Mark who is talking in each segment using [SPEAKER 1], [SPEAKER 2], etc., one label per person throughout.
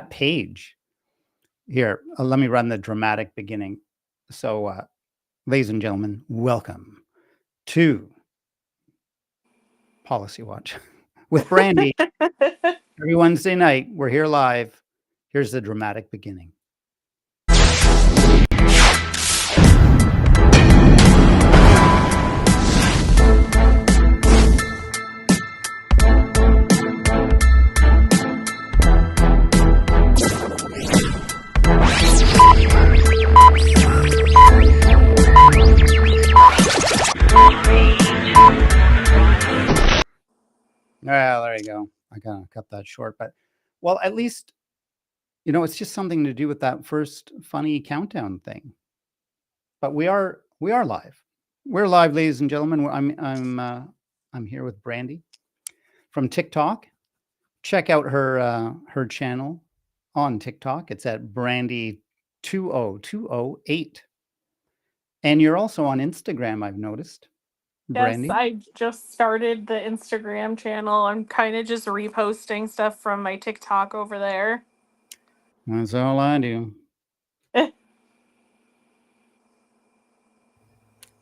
[SPEAKER 1] that page here, let me run the dramatic beginning. So, ladies and gentlemen, welcome to Policy Watch with Brandi. Every Wednesday night, we're here live. Here's the dramatic beginning. Well, there you go. I kind of cut that short, but well, at least it's just something to do with that first funny countdown thing. But we are live. We're live, ladies and gentlemen. I'm here with Brandi from TikTok. Check out her channel on TikTok. It's at Brandi 20208. And you're also on Instagram, I've noticed.
[SPEAKER 2] Yes,
[SPEAKER 1] Brandi.
[SPEAKER 2] I just started the Instagram channel. I'm kind of just reposting stuff from my TikTok over there.
[SPEAKER 1] That's all I do.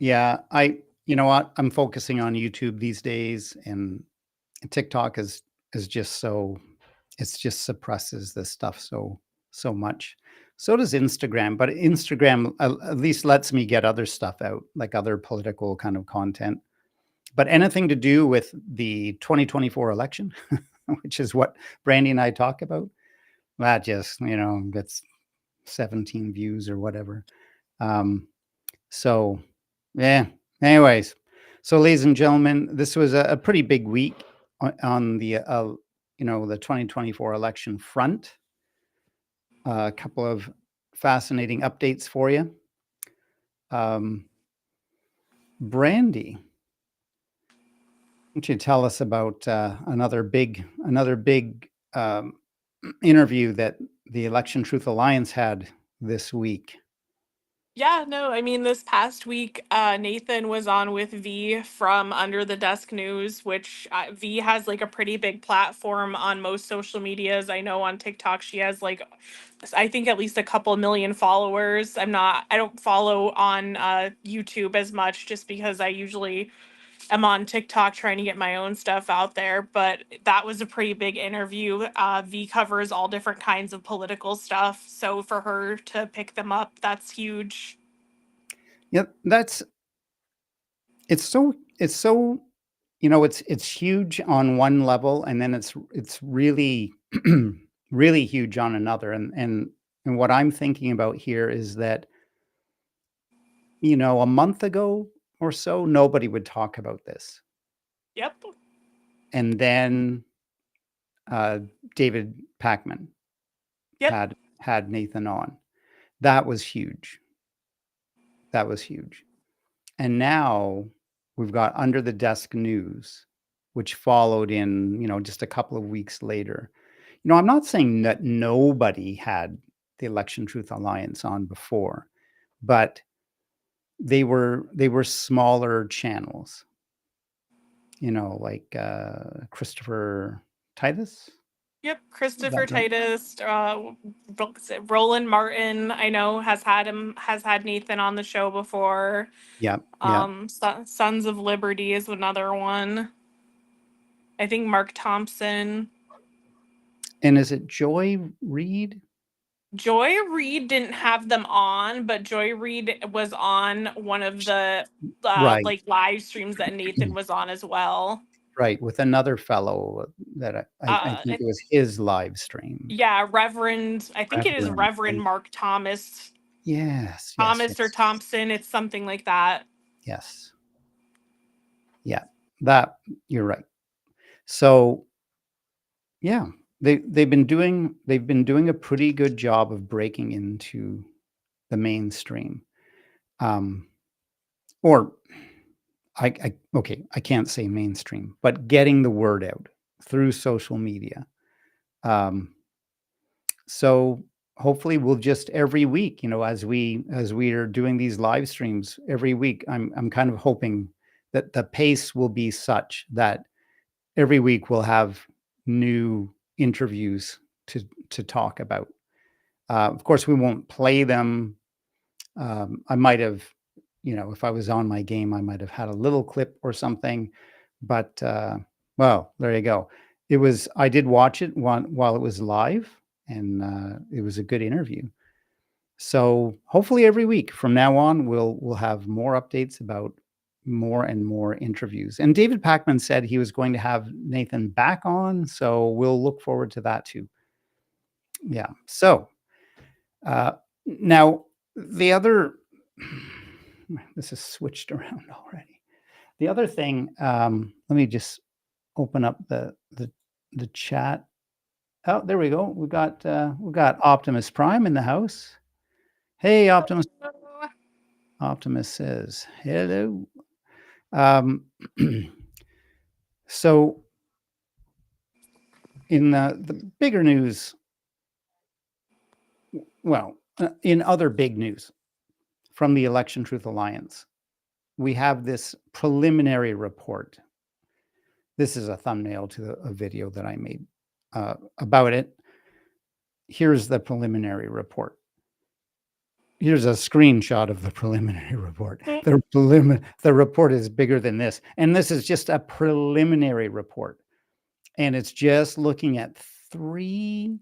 [SPEAKER 1] Yeah, you know what? I'm focusing on YouTube these days, and TikTok is just so it just suppresses this stuff so much. So does Instagram, but Instagram at least lets me get other stuff out, like other political kind of content. But anything to do with the 2024 election, which is what Brandi and I talk about, that just gets 17 views or whatever. So yeah. Anyways, so ladies and gentlemen, this was a pretty big week on the the 2024 election front. A couple of fascinating updates for you. Brandi, why don't you tell us about another big interview that the Election Truth Alliance had this week?
[SPEAKER 2] Yeah, no, I mean, this past week, Nathan was on with V from Under the Desk News, which V has like a pretty big platform on most social medias. I know on TikTok she has like, I think at least a couple million followers. I don't follow on YouTube as much just because I usually am on TikTok trying to get my own stuff out there, but that was a pretty big interview. V covers all different kinds of political stuff, so for her to pick them up, that's huge.
[SPEAKER 1] Yep, it's so it's huge on one level, and then it's really really huge on another. And what I'm thinking about here is that a month ago or so, nobody would talk about this.
[SPEAKER 2] Yep.
[SPEAKER 1] And then David Packman
[SPEAKER 2] Yep.
[SPEAKER 1] had Nathan on. That was huge. That was huge. And now we've got Under the Desk News, which followed in, just a couple of weeks later. I'm not saying that nobody had the Election Truth Alliance on before, but they were smaller channels, like Christopher Titus.
[SPEAKER 2] Yep. Christopher Titus, Roland Martin, I know has had Nathan on the show before.
[SPEAKER 1] Yeah.
[SPEAKER 2] Sons of Liberty is another one. I think Mark Thompson.
[SPEAKER 1] And is it Joy Reid?
[SPEAKER 2] Joy Reid didn't have them on, but Joy Reid was on one of the
[SPEAKER 1] Right.
[SPEAKER 2] like live streams that Nathan was on as well.
[SPEAKER 1] Right, with another fellow that I think it was his live stream.
[SPEAKER 2] Yeah, Reverend. I think it is Reverend Mark Thomas.
[SPEAKER 1] Yes.
[SPEAKER 2] Thomas or Thompson. It's something like that.
[SPEAKER 1] Yes. Yeah, that you're right. So, yeah, they've been doing a pretty good job of breaking into the mainstream. Or I can't say mainstream, but getting the word out through social media. So hopefully we'll just every week, as we are doing these live streams every week, I'm kind of hoping that the pace will be such that every week we'll have new interviews to talk about. Of course, we won't play them. I might have, if I was on my game, I might have had a little clip or something. But well, there you go. I did watch it while it was live, and it was a good interview. So hopefully every week from now on, we'll have more updates about more and more interviews. And David Packman said he was going to have Nathan back on, so we'll look forward to that too. Yeah. So now the other, this is switched around already. The other thing, let me just open up the chat. Oh, there we go. We've got Optimus Prime in the house. Hey, Optimus. Optimus says hello. So in the bigger news, well, in other big news from the Election Truth Alliance, we have this preliminary report. This is a thumbnail to a video that I made about it. Here's the preliminary report. Here's a screenshot of the preliminary report. The report is bigger than this. And this is just a preliminary report. And it's just looking at 3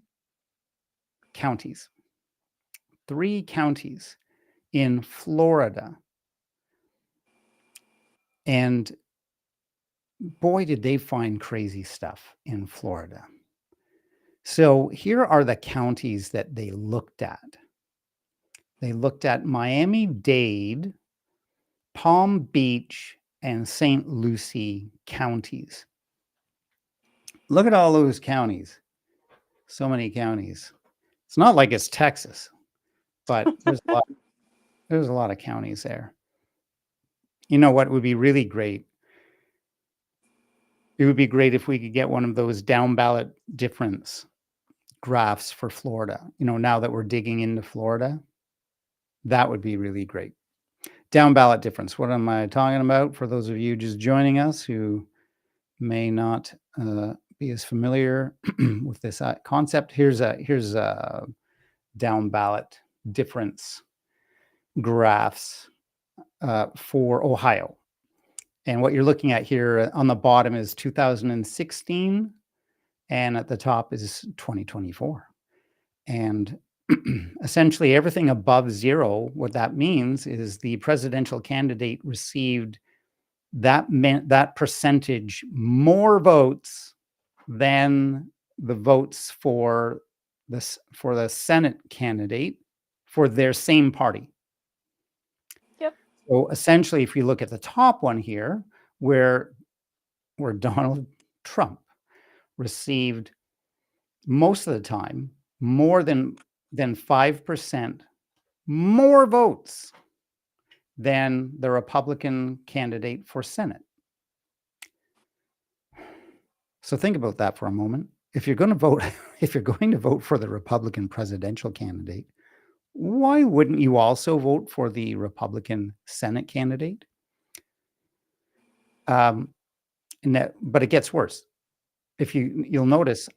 [SPEAKER 1] counties. 3 counties in Florida. And boy, did they find crazy stuff in Florida. So here are the counties that they looked at. They looked at Miami-Dade, Palm Beach, and St. Lucie counties. Look at all those counties. So many counties. It's not like it's Texas, but there's a lot of counties there. You know what would be really great? It would be great if we could get one of those down ballot difference graphs for Florida. Now that we're digging into Florida, that would be really great. Down ballot difference. What am I talking about? For those of you just joining us who may not be as familiar with this concept, here's a down ballot difference graphs for Ohio. And what you're looking at here on the bottom is 2016, and at the top is 2024. And essentially everything above 0, what that means is the presidential candidate received that percentage more votes than the votes for the Senate candidate for their same party.
[SPEAKER 2] Yep.
[SPEAKER 1] So essentially, if you look at the top one here, where Donald Trump received most of the time more than 5% more votes than the Republican candidate for Senate. So think about that for a moment. If you're going to vote for the Republican presidential candidate, why wouldn't you also vote for the Republican Senate candidate? But it gets worse. You'll notice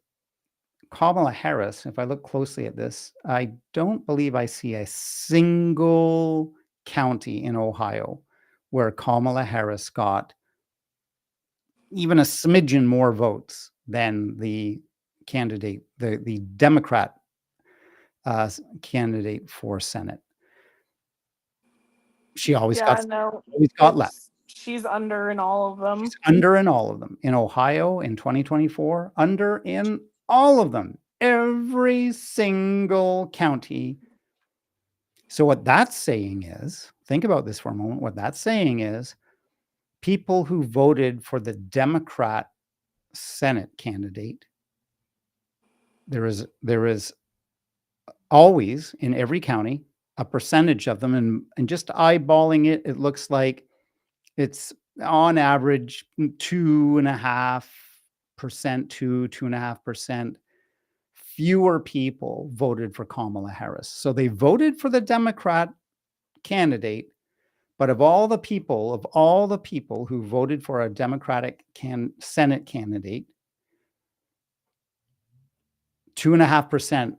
[SPEAKER 1] Kamala Harris, if I look closely at this, I don't believe I see a single county in Ohio where Kamala Harris got even a smidgen more votes than the candidate, the Democrat candidate for Senate. She always got less.
[SPEAKER 2] She's under in all of them.
[SPEAKER 1] She's under in all of them. In Ohio in 2024, under in all of them. Every single county. So what that's saying is, think about this for a moment. What that's saying is people who voted for the Democrat Senate candidate, there is always in every county a percentage of them, and just eyeballing it, it looks like it's on average 2.5%, 2.5% fewer people voted for Kamala Harris. So they voted for the Democrat candidate, but of all the people who voted for a Democratic Senate candidate, 2.5%,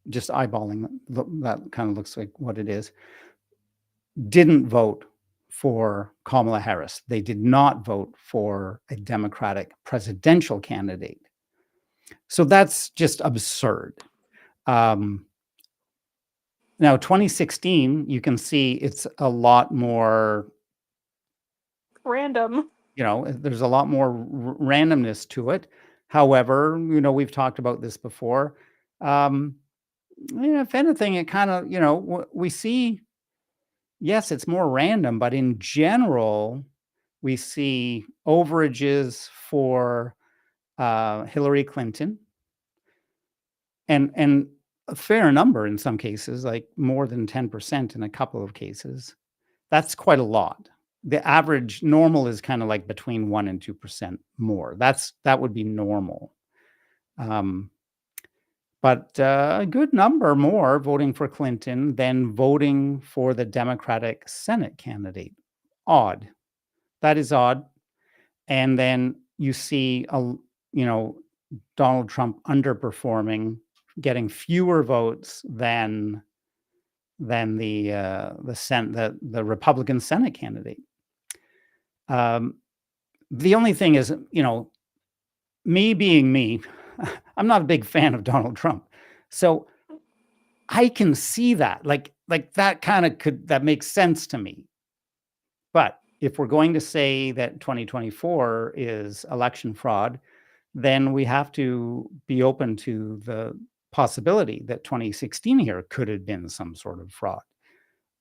[SPEAKER 1] just eyeballing that kind of looks like what it is, didn't vote for Kamala Harris. They did not vote for a Democratic presidential candidate. So that's just absurd. Um, Now, 2016, you can see it's a lot more,
[SPEAKER 2] Random.
[SPEAKER 1] there's a lot more randomness to it. However, we've talked about this before. Um, if anything, it kind of, we see, yes, it's more random, but in general, we see overages for Hillary Clinton and a fair number in some cases, like more than 10% in a couple of cases. That's quite a lot. The average normal is kind of like between 1% and 2% more. That would be normal. But a good number more voting for Clinton than voting for the Democratic Senate candidate. Odd. That is odd. And then you see Donald Trump underperforming, getting fewer votes than the Republican Senate candidate. The only thing is, me being me, I'm not a big fan of Donald Trump, so I can see that, like that kind of that makes sense to me. But if we're going to say that 2024 is election fraud, then we have to be open to the possibility that 2016 here could have been some sort of fraud.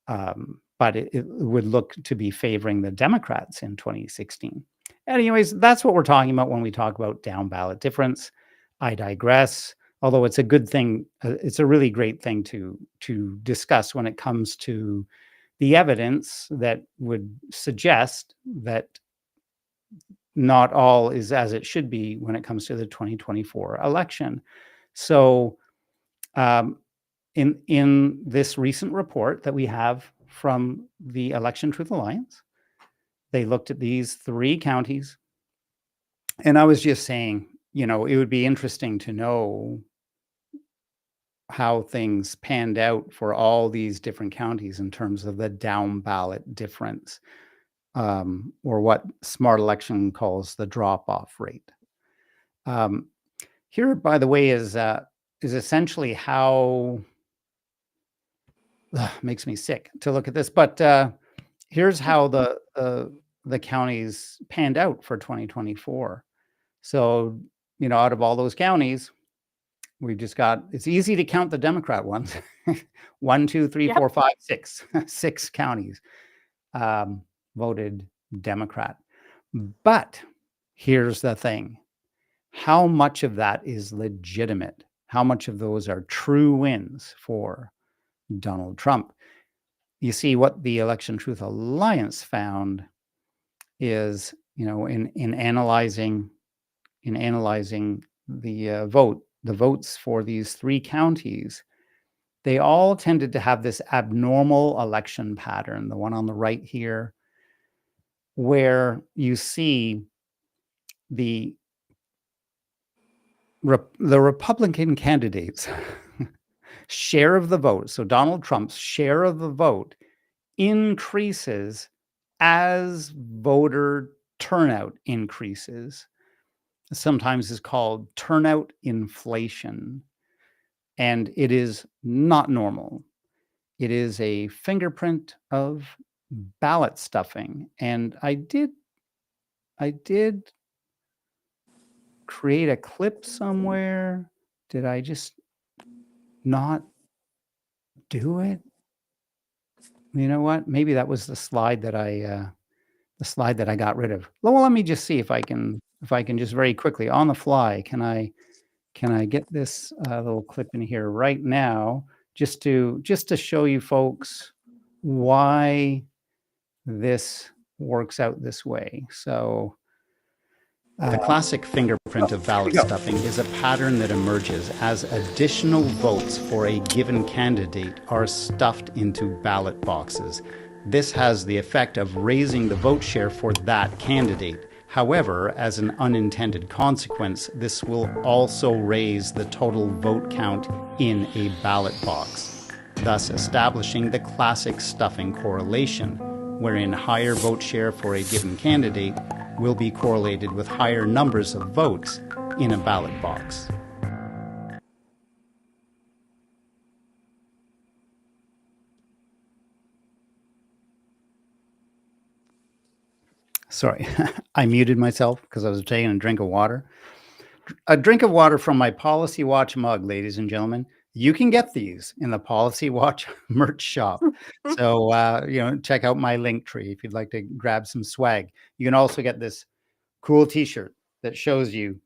[SPEAKER 1] But it would look to be favoring the Democrats in 2016. Anyways, that's what we're talking about when we talk about down ballot difference. I digress. Although it's a good thing, it's a really great thing to discuss when it comes to the evidence that would suggest that not all is as it should be when it comes to the 2024 election. So in this recent report that we have from the Election Truth Alliance, they looked at these 3 counties. And I was just saying, it would be interesting to know how things panned out for all these different counties in terms of the down ballot difference, or what Smart Election calls the drop-off rate. Here, by the way, is essentially how makes me sick to look at this, but here's how the counties panned out for 2024. So, out of all those counties, we've just got, it's easy to count the Democrat ones. 1, 2, 3,
[SPEAKER 2] Yep.
[SPEAKER 1] 4, 5, 6, 6 counties voted Democrat. But here's the thing. How much of that is legitimate? How much of those are true wins for Donald Trump? You see, what the Election Truth Alliance found is, in analyzing the votes for these 3 counties, they all tended to have this abnormal election pattern, the one on the right here, where you see the Republican candidates share of the vote, so Donald Trump's share of the vote increases as voter turnout increases. Sometimes is called turnout inflation, and it is not normal. It is a fingerprint of ballot stuffing, and I did create a clip somewhere. Did I just not do it? You know what? Maybe that was the slide that I got rid of. Well, let me just see if I can just very quickly on the fly, can I get this little clip in here right now, just to show you folks why this works out this way. So the classic fingerprint of ballot stuffing is a pattern that emerges as additional votes for a given candidate are stuffed into ballot boxes. This has the effect of raising the vote share for that candidate. However, as an unintended consequence, this will also raise the total vote count in a ballot box, thus establishing the classic stuffing correlation, wherein higher vote share for a given candidate will be correlated with higher numbers of votes in a ballot box. Sorry, I muted myself because I was taking a drink of water. A drink of water from my Policy Watch mug, ladies and gentlemen. You can get these in the Policy Watch merch shop. So, check out my link tree if you'd like to grab some swag. You can also get this cool T-shirt that shows you,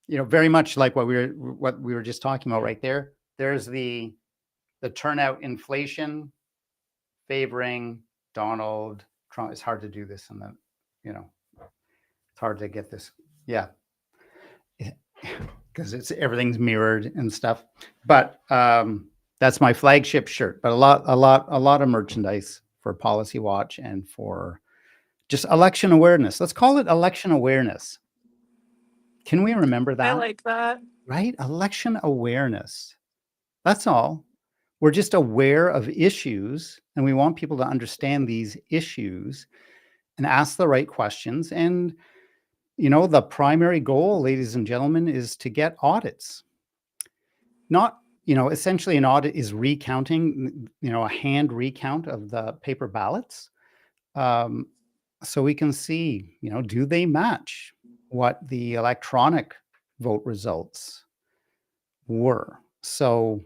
[SPEAKER 1] very much like what we were just talking about right there. There's the turnout inflation favoring Donald Trump. It's hard to do this, and then, it's hard to get this. Yeah, because everything's mirrored and stuff. But that's my flagship shirt. But a lot of merchandise for Policy Watch and for just election awareness. Let's call it election awareness. Can we remember that?
[SPEAKER 2] I like that.
[SPEAKER 1] Right? Election awareness. That's all. We're just aware of issues, and we want people to understand these issues and ask the right questions. And the primary goal, ladies and gentlemen, is to get audits. Not, essentially an audit is recounting, a hand recount of the paper ballots. So we can see, do they match what the electronic vote results were? So,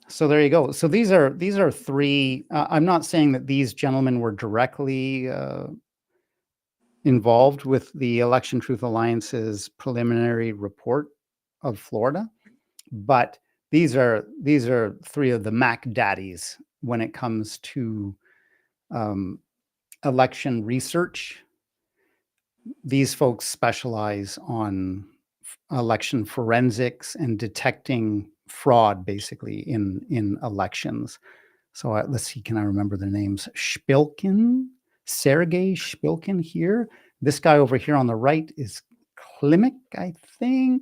[SPEAKER 1] so there you go. So these are three. I'm not saying that these gentlemen were directly involved with the Election Truth Alliance's preliminary report of Florida, but these are three of the Mac daddies when it comes to election research. These folks specialize on election forensics and detecting fraud, basically in elections. So let's see, can I remember the names? Sergey Shpilkin here. This guy over here on the right is Klimek, I think.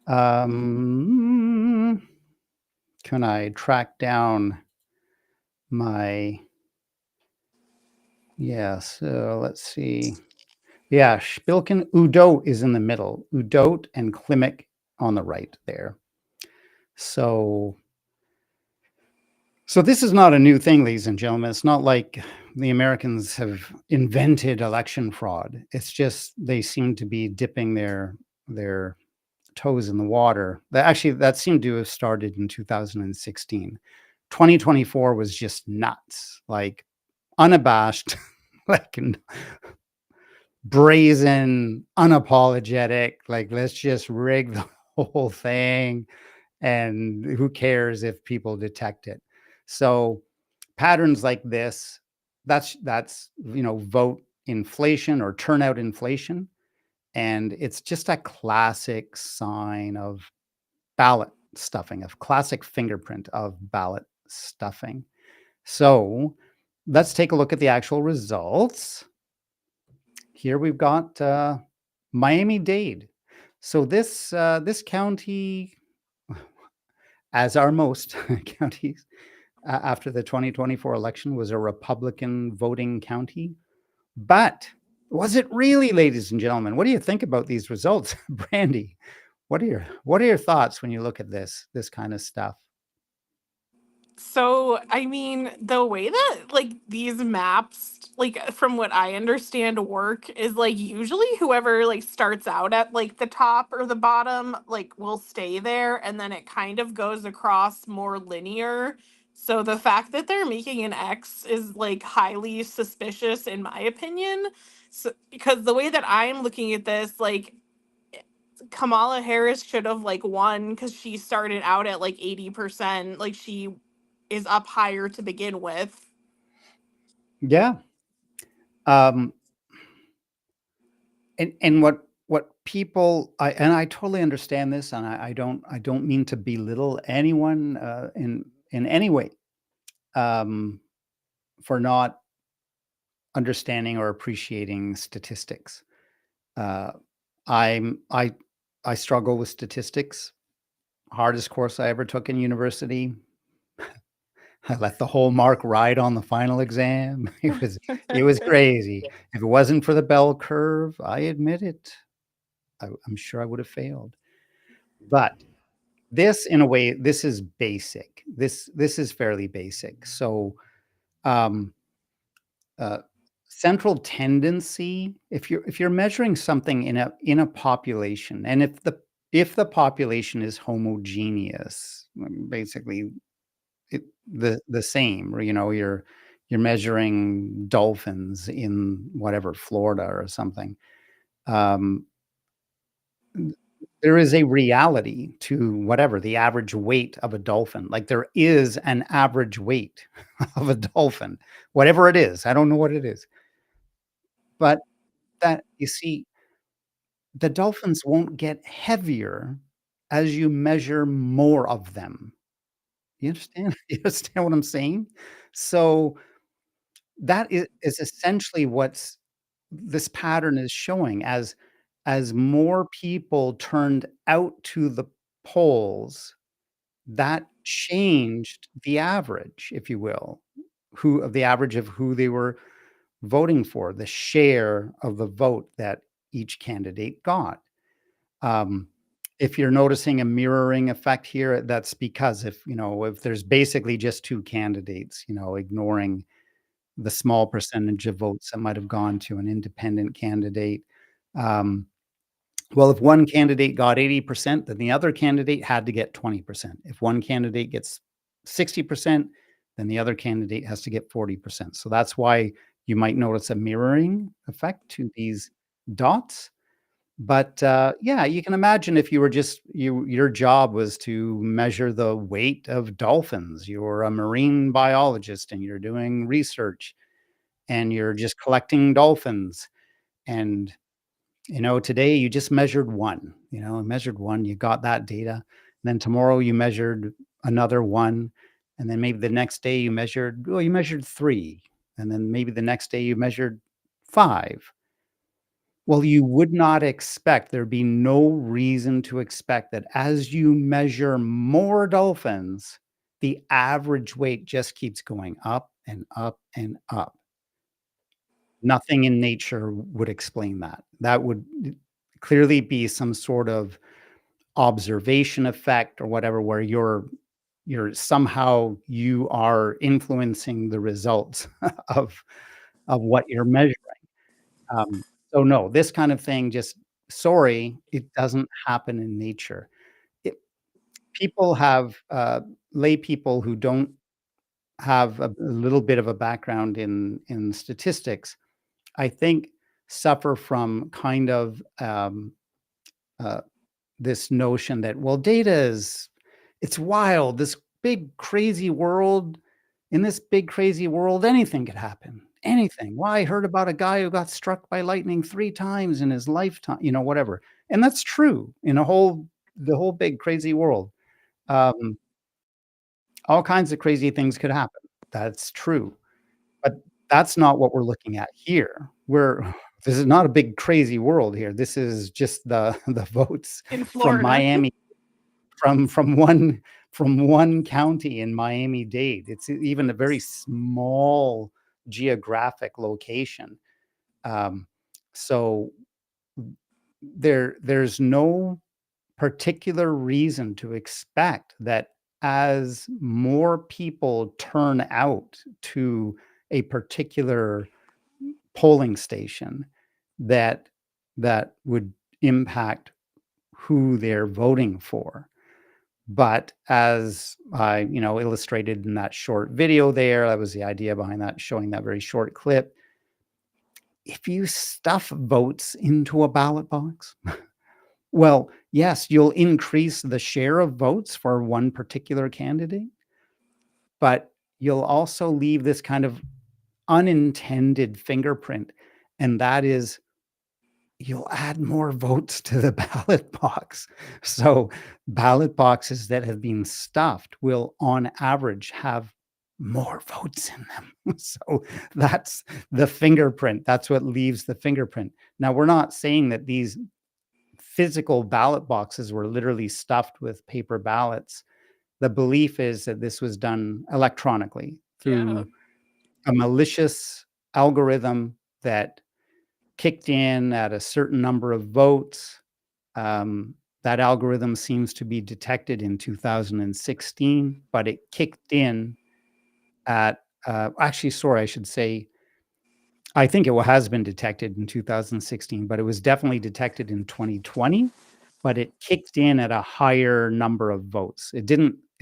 [SPEAKER 1] Can I track down my... Yeah, so let's see. Yeah, Shpilkin. Udot is in the middle. Udot and Klimek on the right there. So this is not a new thing, ladies and gentlemen. It's not like the Americans have invented election fraud. It's just they seem to be dipping their toes in the water. That seemed to have started in 2016. 2024 was just nuts, like unabashed, like brazen, unapologetic, like let's just rig the whole thing, and who cares if people detect it. So patterns like this, that's vote inflation or turnout inflation, and it's just a classic sign of ballot stuffing, a classic fingerprint of ballot stuffing. So let's take a look at the actual results. Here we've got Miami-Dade. So this county, as are most counties after the 2024 election, was a Republican voting county. But was it really, ladies and gentlemen? What do you think about these results? Brandi, what are your thoughts when you look at this kind of stuff?
[SPEAKER 2] So, I mean, the way that like these maps, like from what I understand, work is like usually whoever like starts out at like the top or the bottom, like will stay there, and then it kind of goes across more linear. So the fact that they're making an X is like highly suspicious in my opinion. So, because the way that I'm looking at this, like Kamala Harris should have like won because she started out at like 80%. Like she is up higher to begin with.
[SPEAKER 1] Yeah. Um, and what people, I totally understand this, and I don't mean to belittle anyone in any way for not understanding or appreciating statistics. Uh, I'm I struggle with statistics. Hardest course I ever took in university. I let the whole mark ride on the final exam. It was crazy. If it wasn't for the bell curve, I admit it, I'm sure I would have failed. But this, in a way, this is basic. This is fairly basic. So, um, uh, central tendency, if you're measuring something in a population, and if the population is homogeneous, basically the same, or, you're measuring dolphins in whatever, Florida or something. Um, there is a reality to whatever the average weight of a dolphin. Like, there is an average weight of a dolphin, whatever it is. I don't know what it is. But that you see, the dolphins won't get heavier as you measure more of them. You understand? You understand what I'm saying? So, that is essentially what's this pattern is showing. As more people turned out to the polls, that changed the average, if you will, the average of who they were voting for, the share of the vote that each candidate got. Um, if you're noticing a mirroring effect here, that's because if there's basically just 2 candidates, ignoring the small percentage of votes that might have gone to an independent candidate. Um, well, if one candidate got 80%, then the other candidate had to get 20%. If one candidate gets 60%, then the other candidate has to get 40%. So that's why you might notice a mirroring effect to these dots. But, yeah, you can imagine if you were just your job was to measure the weight of dolphins. You're a marine biologist, and you're doing research, and you're just collecting dolphins, and, today you just measured 1, measured 1, you got that data. Then tomorrow you measured another 1, and then maybe the next day you measured 3, and then maybe the next day you measured 5. Well, you would not expect there'd be no reason to expect that as you measure more dolphins, the average weight just keeps going up and up and up. Nothing in nature would explain that. That would clearly be some sort of observation effect or whatever, where you are influencing the results of what you're measuring. Um, so no, this kind of thing, just sorry, it doesn't happen in nature. It People have, lay people who don't have a little bit of a background in statistics, I think, suffer from kind of, uh, this notion that, well, data is it's wild, this big crazy world. In this big crazy world, anything could happen. Anything. Well, I heard about a guy who got struck by lightning 3 times in his lifetime, whatever. And that's true in the whole big crazy world. Um, all kinds of crazy things could happen. That's true. But that's not what we're looking at here. This is not a big crazy world here. This is just the the votes
[SPEAKER 2] in
[SPEAKER 1] from
[SPEAKER 2] Florida.
[SPEAKER 1] Miami, from one county in Miami-Dade. It's even a very small geographic location. Um, so there's no particular reason to expect that as more people turn out to a particular polling station, that that would impact who they're voting for. But as I, illustrated in that short video there, that was the idea behind that, showing that very short clip. If you stuff votes into a ballot box, well, yes, you'll increase the share of votes for one particular candidate, but you'll also leave this kind of unintended fingerprint, and that is you'll add more votes to the ballot box. So, ballot boxes that have been stuffed will, on average, have more votes in them. So that's the fingerprint. That's what leaves the fingerprint. Now, we're not saying that these physical ballot boxes were literally stuffed with paper ballots. The belief is that this was done electronically
[SPEAKER 2] Yeah.
[SPEAKER 1] through a malicious algorithm that kicked in at a certain number of votes. That algorithm seems to be detected in 2016, but it kicked in at actually, sorry, I should say, I think it has been detected in 2016, but it was definitely detected in 2020, but it kicked in at a higher number of votes. It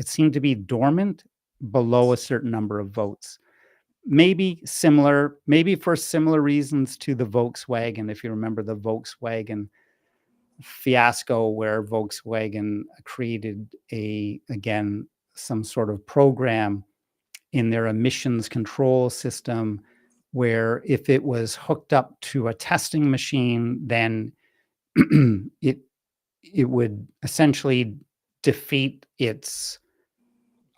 [SPEAKER 1] seemed to be dormant below a certain number of votes. Maybe for similar reasons to the Volkswagen, if you remember the Volkswagen fiasco where Volkswagen created again, some sort of program in their emissions control system where if it was hooked up to a testing machine, then it it would essentially defeat its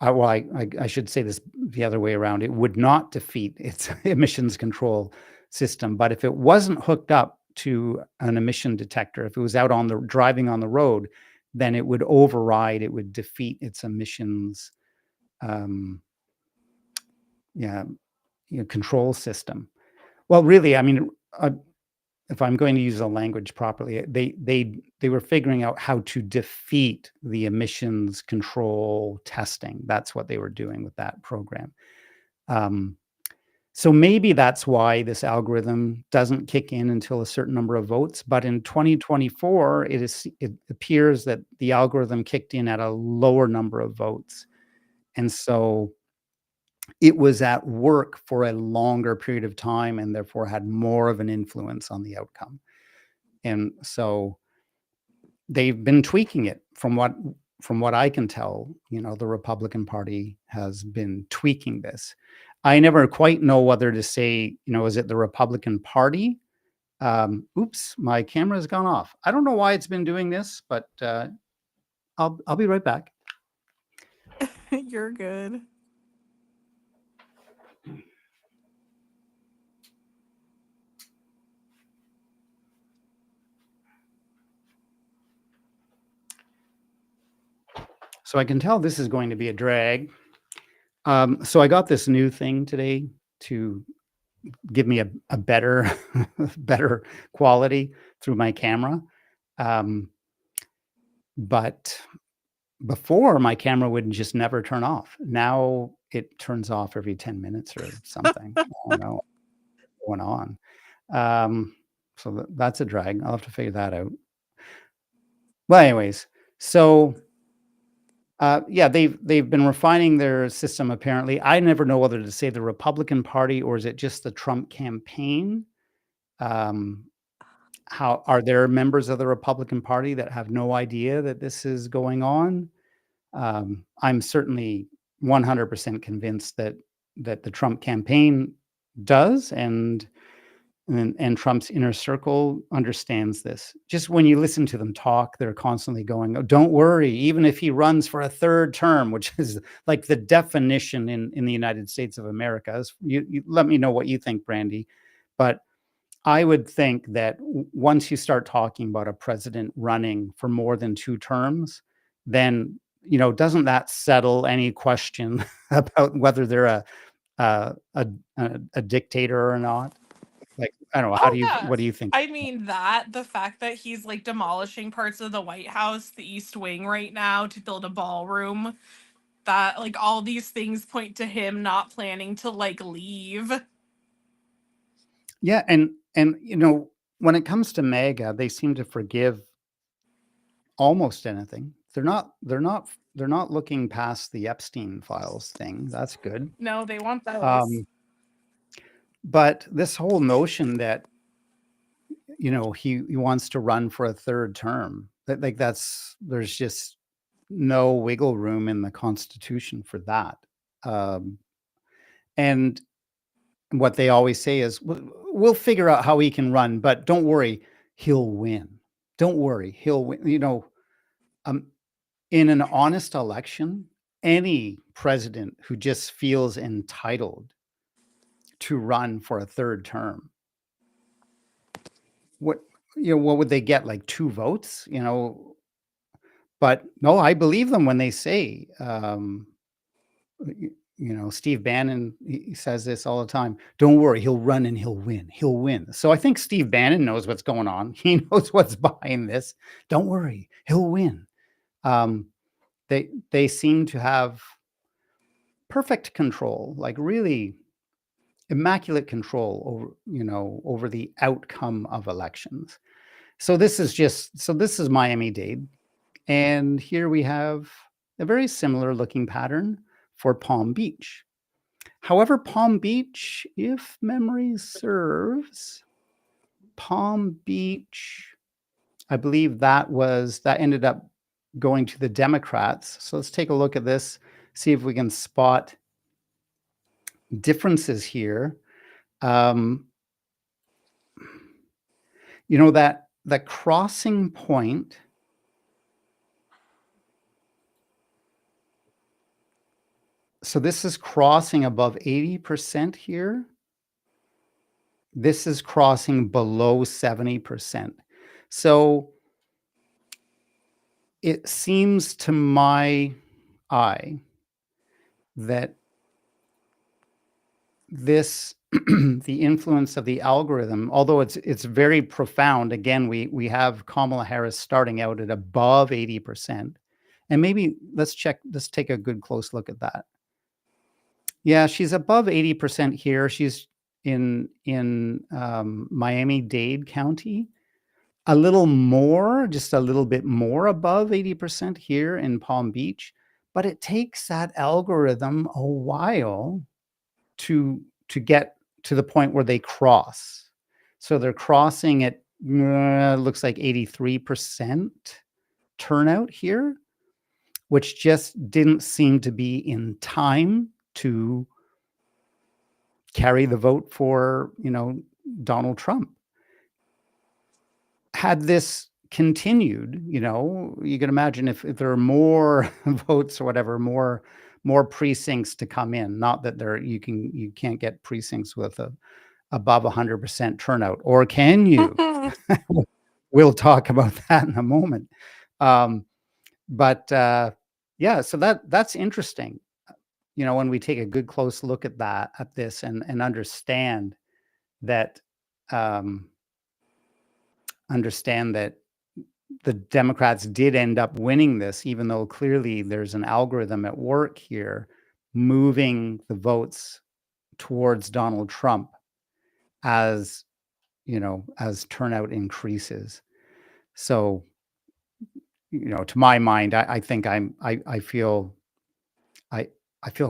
[SPEAKER 1] well, I should say this the other way around. It would not defeat its emissions control system, but if it wasn't hooked up to an emission detector, if it was out on the driving on the road, then it would override, it would defeat its emissions, um, yeah, control system. Well, really, I mean, if I'm going to use the language properly, they were figuring out how to defeat the emissions control testing. That's what they were doing with that program. Um, so maybe that's why this algorithm doesn't kick in until a certain number of votes. But in 2024, it appears that the algorithm kicked in at a lower number of votes, and so it was at work for a longer period of time, and therefore had more of an influence on the outcome. And so they've been tweaking it from what I can tell, the Republican Party has been tweaking this. I never quite know whether to say, is it the Republican Party? Oops, my camera's gone off. I don't know why it's been doing this, but I'll be right back.
[SPEAKER 2] You're good.
[SPEAKER 1] So I can tell this is going to be a drag. So I got this new thing today to give me a better better quality through my camera. Um, but before, my camera would just never turn off. Now it turns off every 10 minutes or something. I don't know what's going on. So that's a drag. I'll have to figure that out. Well, anyways, so yeah, they've been refining their system apparently. I never know whether to say the Republican Party or is it just the Trump campaign. Um, how are there members of the Republican Party that have no idea that this is going on? I'm certainly 100% convinced that the Trump campaign does, and Trump's inner circle understands this. Just when you listen to them talk, they're constantly going, "Oh, don't worry, even if he runs for a third term," which is like the definition in the United States of America. You let me know what you think, Brandi, but I would think that once you start talking about a president running for more than 2 terms, then, doesn't that settle any question about whether they're a a a dictator or not? Like, I don't know,
[SPEAKER 2] Oh yeah.
[SPEAKER 1] what do you think?
[SPEAKER 2] I mean the fact that he's like demolishing parts of the White House, the East Wing right now to build a ballroom, that like all these things point to him not planning to like leave.
[SPEAKER 1] Yeah, and, when it comes to MAGA, they seem to forgive almost anything. They're not looking past the Epstein files thing. That's good.
[SPEAKER 2] No, they want those.
[SPEAKER 1] Um, but this whole notion that he wants to run for a third term. There's just no wiggle room in the Constitution for that. Um, and what they always say is, We'll figure out how he can run, but don't worry, he'll win. Don't worry, he'll win." Um, in an honest election, any president who just feels entitled to run for a third term, what what would they get? Like 2 votes, But no, I believe them when they say, Steve Bannon, he says this all the time. Don't worry, he'll run and he'll win. He'll win. So I think Steve Bannon knows what's going on. He knows what's behind this. Don't worry, he'll win. Um, they seem to have perfect control, like really immaculate control over the outcome of elections. So this is Miami-Dade, and here we have a very similar looking pattern for Palm Beach. However, Palm Beach, if memory serves, Palm Beach, I believe that ended up going to the Democrats. So let's take a look at this, see if we can spot differences here. That the crossing point, so this is crossing above 80% here. This is crossing below 70%. So it seems to my eye that this the influence of the algorithm, although it's very profound. Again, we have Kamala Harris starting out at above 80%. And maybe let's take a good close look at that. Yeah, she's above 80% here. She's in Miami-Dade County. A little more, just a little bit more above 80% here in Palm Beach, but it takes that algorithm a while to get to the point where they cross. So they're crossing at looks like 83% turnout here, which just didn't seem to be in time to carry the vote for, Donald Trump. Had this continued, you can imagine if there are more votes or whatever, more precincts to come in. Not that you can't get precincts with above 100% turnout, or can you? We'll talk about that in a moment. But yeah, so that's interesting. When we take a good close look at this and understand that the Democrats did end up winning this, even though clearly there's an algorithm at work here moving the votes towards Donald Trump as turnout increases. So, to my mind, I think I feel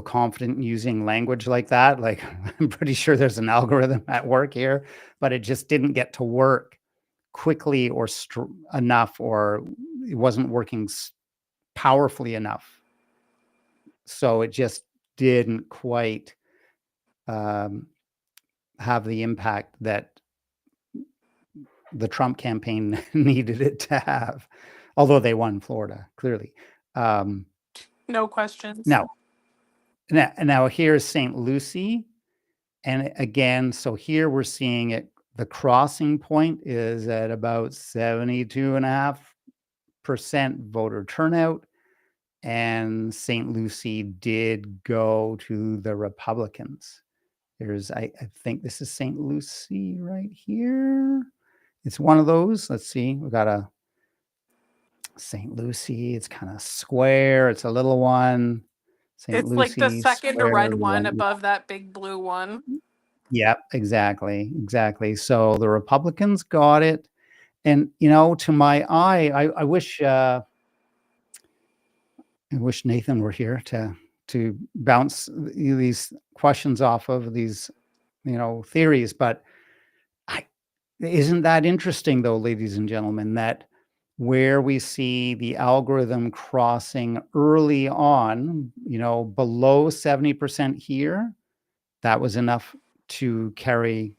[SPEAKER 1] confident in using language like that. Like, I'm pretty sure there's an algorithm at work here, but it just didn't get to work quickly or enough, or it wasn't working powerfully enough. So it just didn't quite have the impact that the Trump campaign needed it to have, although they won Florida, clearly.
[SPEAKER 2] No questions.
[SPEAKER 1] Now here's St. Lucie. And again, so here we're seeing it. The crossing point is at about 72.5% voter turnout. And St. Lucie did go to the Republicans. I think this is St. Lucie right here. It's one of those. Let's see. We got a St. Lucie. It's kind of square. It's a little one. St.
[SPEAKER 2] It's like the
[SPEAKER 1] Lucie
[SPEAKER 2] second
[SPEAKER 1] square.
[SPEAKER 2] red one above that big blue one.
[SPEAKER 1] Yeah, exactly. So the Republicans got it. And, to my eye, I wish Nathan were here to bounce these questions off of these, theories. But isn't that interesting, though, ladies and gentlemen, that where we see the algorithm crossing early on, below 70% here, that was enough to carry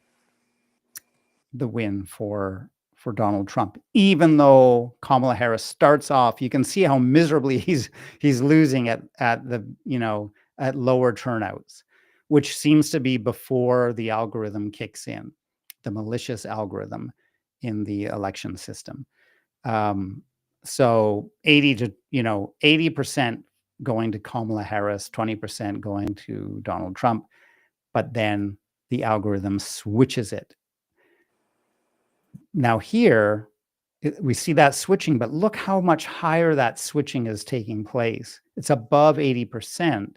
[SPEAKER 1] the win for for Donald Trump, even though Kamala Harris starts off. You can see how miserably he's losing at the at lower turnouts, which seems to be before the algorithm kicks in, the malicious algorithm in the election system. So 80% going to Kamala Harris, 20% going to Donald Trump, but then the algorithm switches it. Now here, we see that switching, but look how much higher that switching is taking place. It's above 80%.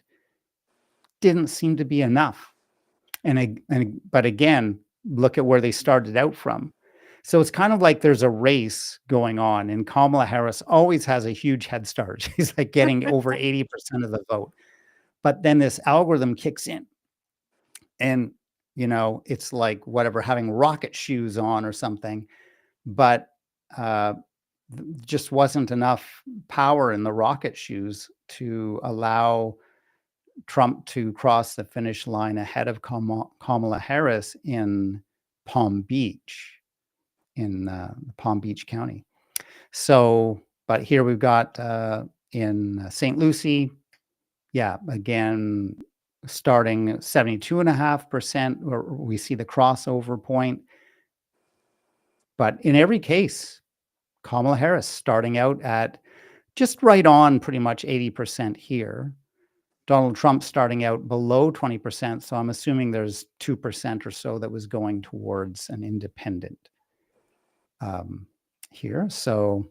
[SPEAKER 1] Didn't seem to be enough. But again, look at where they started out from. So it's kind of like there's a race going on, and Kamala Harris always has a huge head start. She's like getting over 80% of the vote. But then this algorithm kicks in, and it's like whatever, having rocket shoes on or something. But just wasn't enough power in the rocket shoes to allow Trump to cross the finish line ahead of Kamala Harris in Palm Beach, in Palm Beach County. So, but here we've got in St. Lucie, again, starting 72.5%, where we see the crossover point. But in every case, Kamala Harris starting out at just right on pretty much 80% here. Donald Trump starting out below 20%. So I'm assuming there's 2% or so that was going towards an independent here. So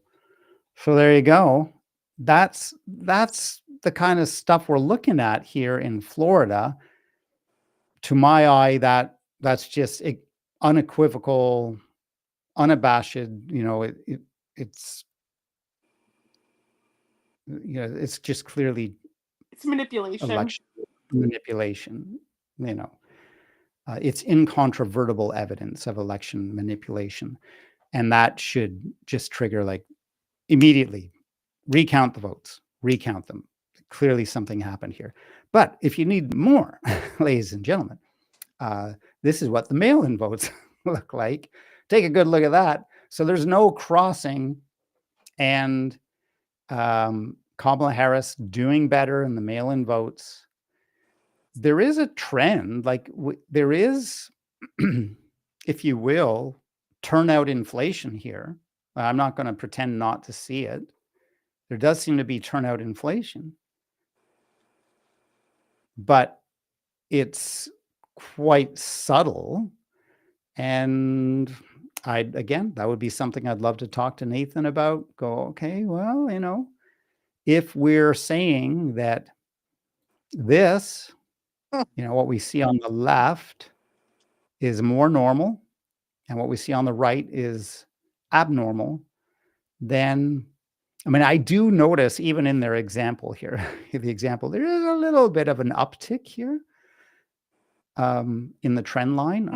[SPEAKER 1] there you go. That's the kind of stuff we're looking at here in Florida. To my eye, that's just unequivocal, unabashed. It's it's just clearly
[SPEAKER 2] It's manipulation.
[SPEAKER 1] election manipulation. It's incontrovertible evidence of election manipulation, and that should just trigger, like, immediately recount the votes, recount them. Clearly something happened here. But if you need more, ladies and gentlemen, this is what the mail-in votes look like. Take a good look at that. So there's no crossing, and Kamala Harris doing better in the mail-in votes. There is a trend, like there is, if you will, turnout inflation here. I'm not going to pretend not to see it. There does seem to be turnout inflation, but it's quite subtle. And again, that would be something I'd love to talk to Nathan about. Go, okay, well, if we're saying that this, what we see on the left is more normal, and what we see on the right is abnormal, then, I do notice, even in their example here, there is a little bit of an uptick here in the trend line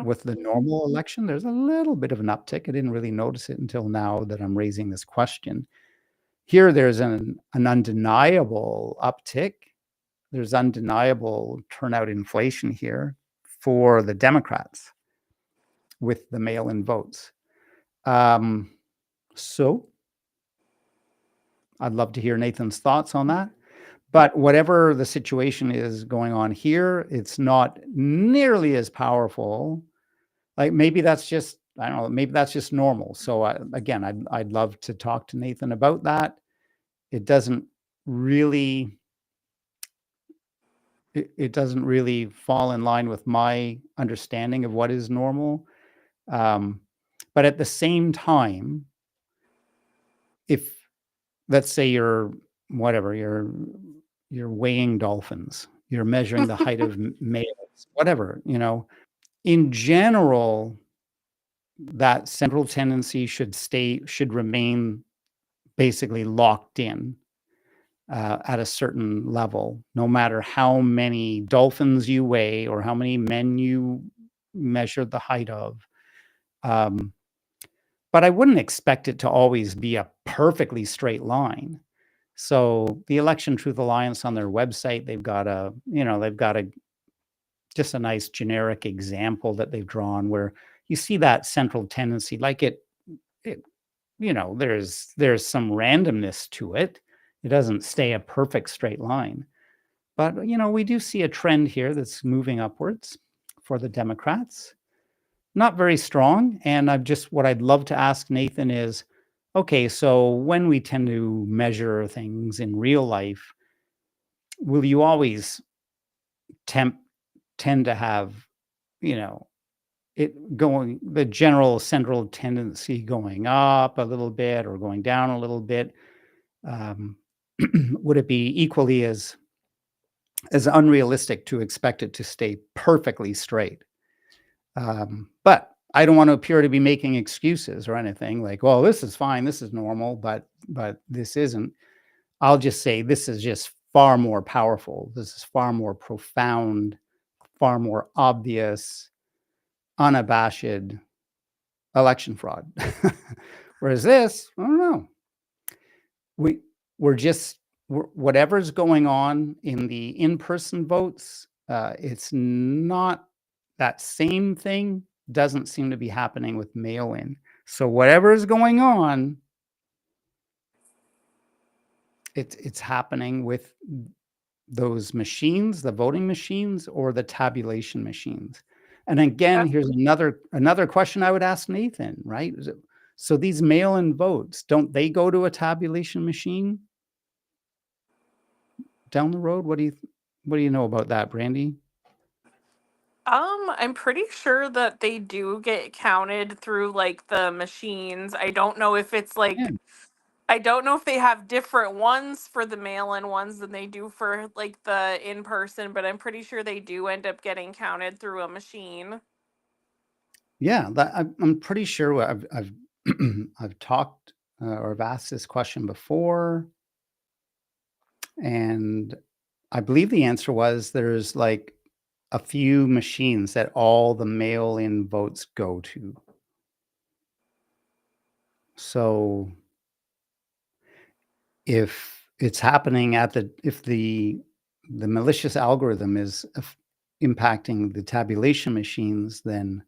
[SPEAKER 1] with the normal election. There's a little bit of an uptick. I didn't really notice it until now that I'm raising this question. Here, there's an undeniable uptick. There's undeniable turnout inflation here for the Democrats with the mail-in votes. So I'd love to hear Nathan's thoughts on that. But whatever the situation is going on here, it's not nearly as powerful. Like, maybe that's just, I don't know, maybe that's just normal. So again, I'd love to talk to Nathan about that. It doesn't really fall in line with my understanding of what is normal. But at the same time, if, let's say, you're weighing dolphins, you're measuring the height of males, whatever, in general, that central tendency should remain basically locked in at a certain level, no matter how many dolphins you weigh or how many men you measure the height of. But I wouldn't expect it to always be a perfectly straight line. So the Election Truth Alliance, on their website, they've got just a nice generic example that they've drawn where you see that central tendency, like it it, there's some randomness to it. It doesn't stay a perfect straight line. But we do see a trend here that's moving upwards for the Democrats. Not very strong. And what I'd love to ask Nathan is, okay, so when we tend to measure things in real life, will you always temp tend to have, you know, the general central tendency going up a little bit or going down a little bit? Um, would it be equally as unrealistic to expect it to stay perfectly straight? But I don't want to appear to be making excuses or anything like, well, this is fine, this is normal, but this isn't. I'll just say this is just far more powerful. This is far more profound, far more obvious, unabashed election fraud. Whereas this, I don't know. We we're just whatever's going on in the in-person votes, it's not that same thing doesn't seem to be happening with mail-in. So whatever is going on, it's happening with those machines, the voting machines or the tabulation machines. And again,
[SPEAKER 2] That's
[SPEAKER 1] here's another question I would ask Nathan, right? So these mail-in votes, don't they go to a tabulation machine down the road? What do you know about that, Brandi?
[SPEAKER 2] I'm pretty sure that they do get counted through like the machines. I don't know if it's
[SPEAKER 1] Yeah.
[SPEAKER 2] like I don't know if they have different ones for the mail-in ones than they do for like the in-person, but I'm pretty sure they do end up getting counted through a machine.
[SPEAKER 1] Yeah, I'm pretty sure I've I've talked or I've asked this question before, and I believe the answer was there's like a few machines that all the mail-in votes go to. So if it's happening if the malicious algorithm is impacting the tabulation machines, then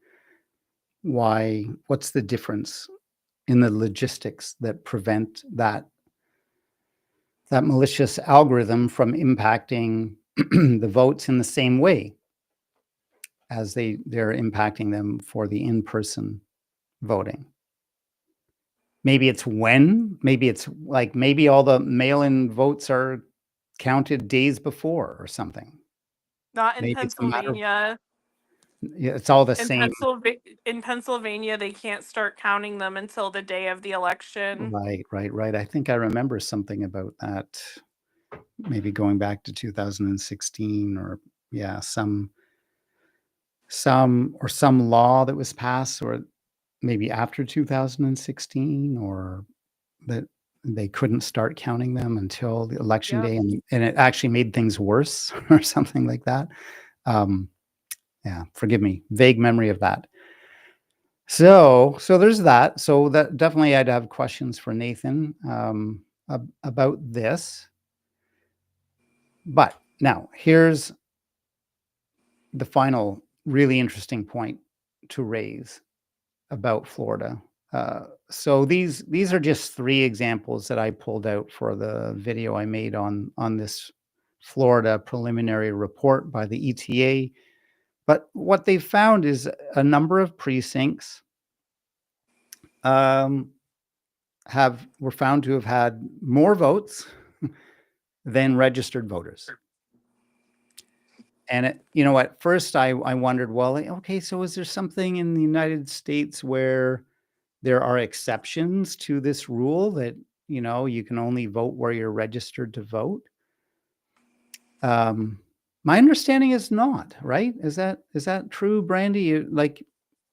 [SPEAKER 1] what's the difference in the logistics that prevent that malicious algorithm from impacting the votes in the same way as they're impacting them for the in-person voting? Maybe it's like maybe all the mail-in votes are counted days before or something.
[SPEAKER 2] Not in
[SPEAKER 1] Maybe it's a matter of,
[SPEAKER 2] Pennsylvania.
[SPEAKER 1] yeah, it's all the
[SPEAKER 2] In
[SPEAKER 1] same.
[SPEAKER 2] Pennsylvania, they can't start counting them until the day of the election.
[SPEAKER 1] Right, right, right. I think I remember something about that, maybe going back to 2016 or yeah, some law that was passed or maybe after 2016 or that they couldn't start counting them until the election
[SPEAKER 2] Yep.
[SPEAKER 1] day, and it actually made things worse or something like that. Um, yeah, forgive me, vague memory of that. So there's that. So that definitely I'd have questions for Nathan about this. But now here's the final really interesting point to raise about Florida. So these are just three examples that I pulled out for the video I made on this Florida preliminary report by the ETA. But what they found is a number of precincts um, have were found to have had more votes than registered voters. And at first I wondered, well, okay, so is there something in the United States where there are exceptions to this rule that, you can only vote where you're registered to vote? Um, my understanding is not, right? Is that true, Brandy?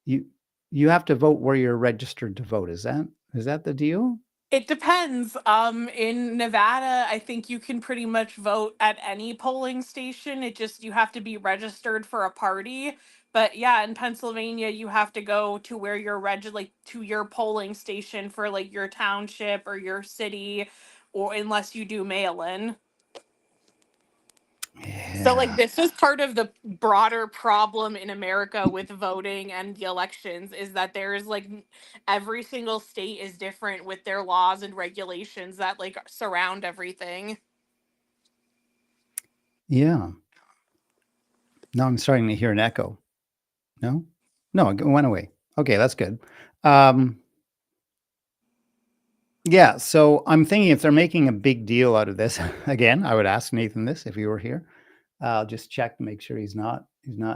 [SPEAKER 1] You you have to vote where you're registered to vote. Is that the deal?
[SPEAKER 2] It depends. In Nevada, I think you can pretty much vote at any polling station. It just you have to be registered for a party. But yeah, in Pennsylvania, you have to go to where you're like to your polling station for like your township or your city, or unless you do mail in. So, like,
[SPEAKER 1] Yeah.
[SPEAKER 2] this is part of the broader problem in America with voting and the elections is that there is like every single state is different with their laws and regulations that like surround everything.
[SPEAKER 1] Yeah. Now I'm starting to hear an echo. No? No, it went away. Okay, that's good. Um, yeah, so I'm thinking if they're making a big deal out of this, again, I would ask Nathan this if he were here. I'll just check to make sure he's not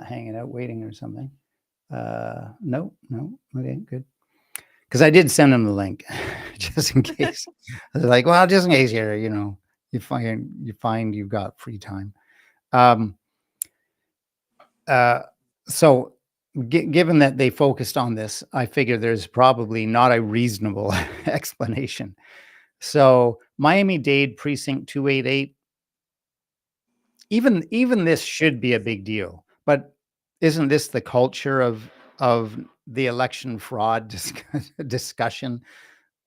[SPEAKER 1] hanging out waiting or something. No, no, okay, good. Because I did send him the link just in case. I was like, well, just in case you find you've got free time. Um, uh, so given that they focused on this, I figure there's probably not a reasonable explanation. So Miami-Dade Precinct 288, even this should be a big deal, but isn't this the culture of the election fraud discussion?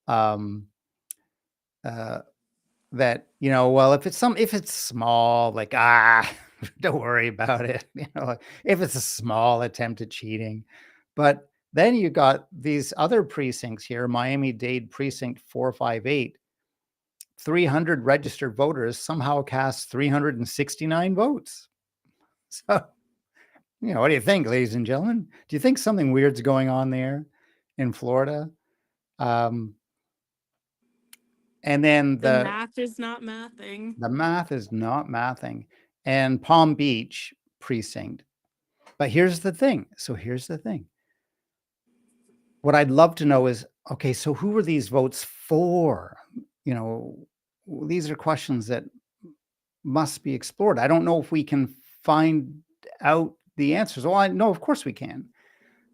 [SPEAKER 1] Um, uh, that well, if it's small, like don't worry about it. If it's a small attempt at cheating, but then you got these other precincts here, Miami-Dade Precinct 458. 300 registered voters somehow cast 369 votes. So, what do you think, ladies and gentlemen? Do you think something weird's going on there in Florida? Um, and then
[SPEAKER 2] The
[SPEAKER 1] the
[SPEAKER 2] math is not mathing.
[SPEAKER 1] the math is not mathing. And Palm Beach precinct. But here's the thing. So here's the thing. What I'd love to know is, okay, so who were these votes for? You know, these are questions that must be explored. I don't know if we can find out the answers. Well, I know, of course we can.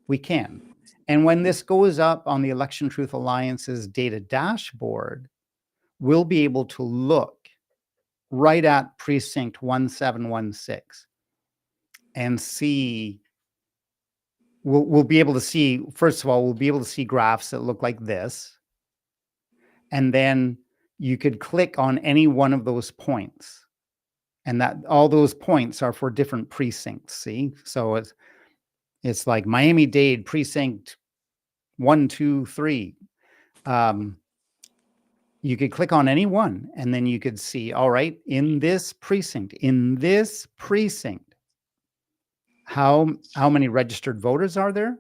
[SPEAKER 1] We can. And when this goes up on the Election Truth Alliance's data dashboard, we'll be able to look right at precinct 1716 and see. We'll be able to see, first of all, we'll be able to see graphs that look like this. And then you could click on any one of those points. And that all those points are for different precincts. See? So it's like Miami-Dade precinct 1, 2, 3. You could click on any one, and then you could see, all right, in this precinct, how many registered voters are there?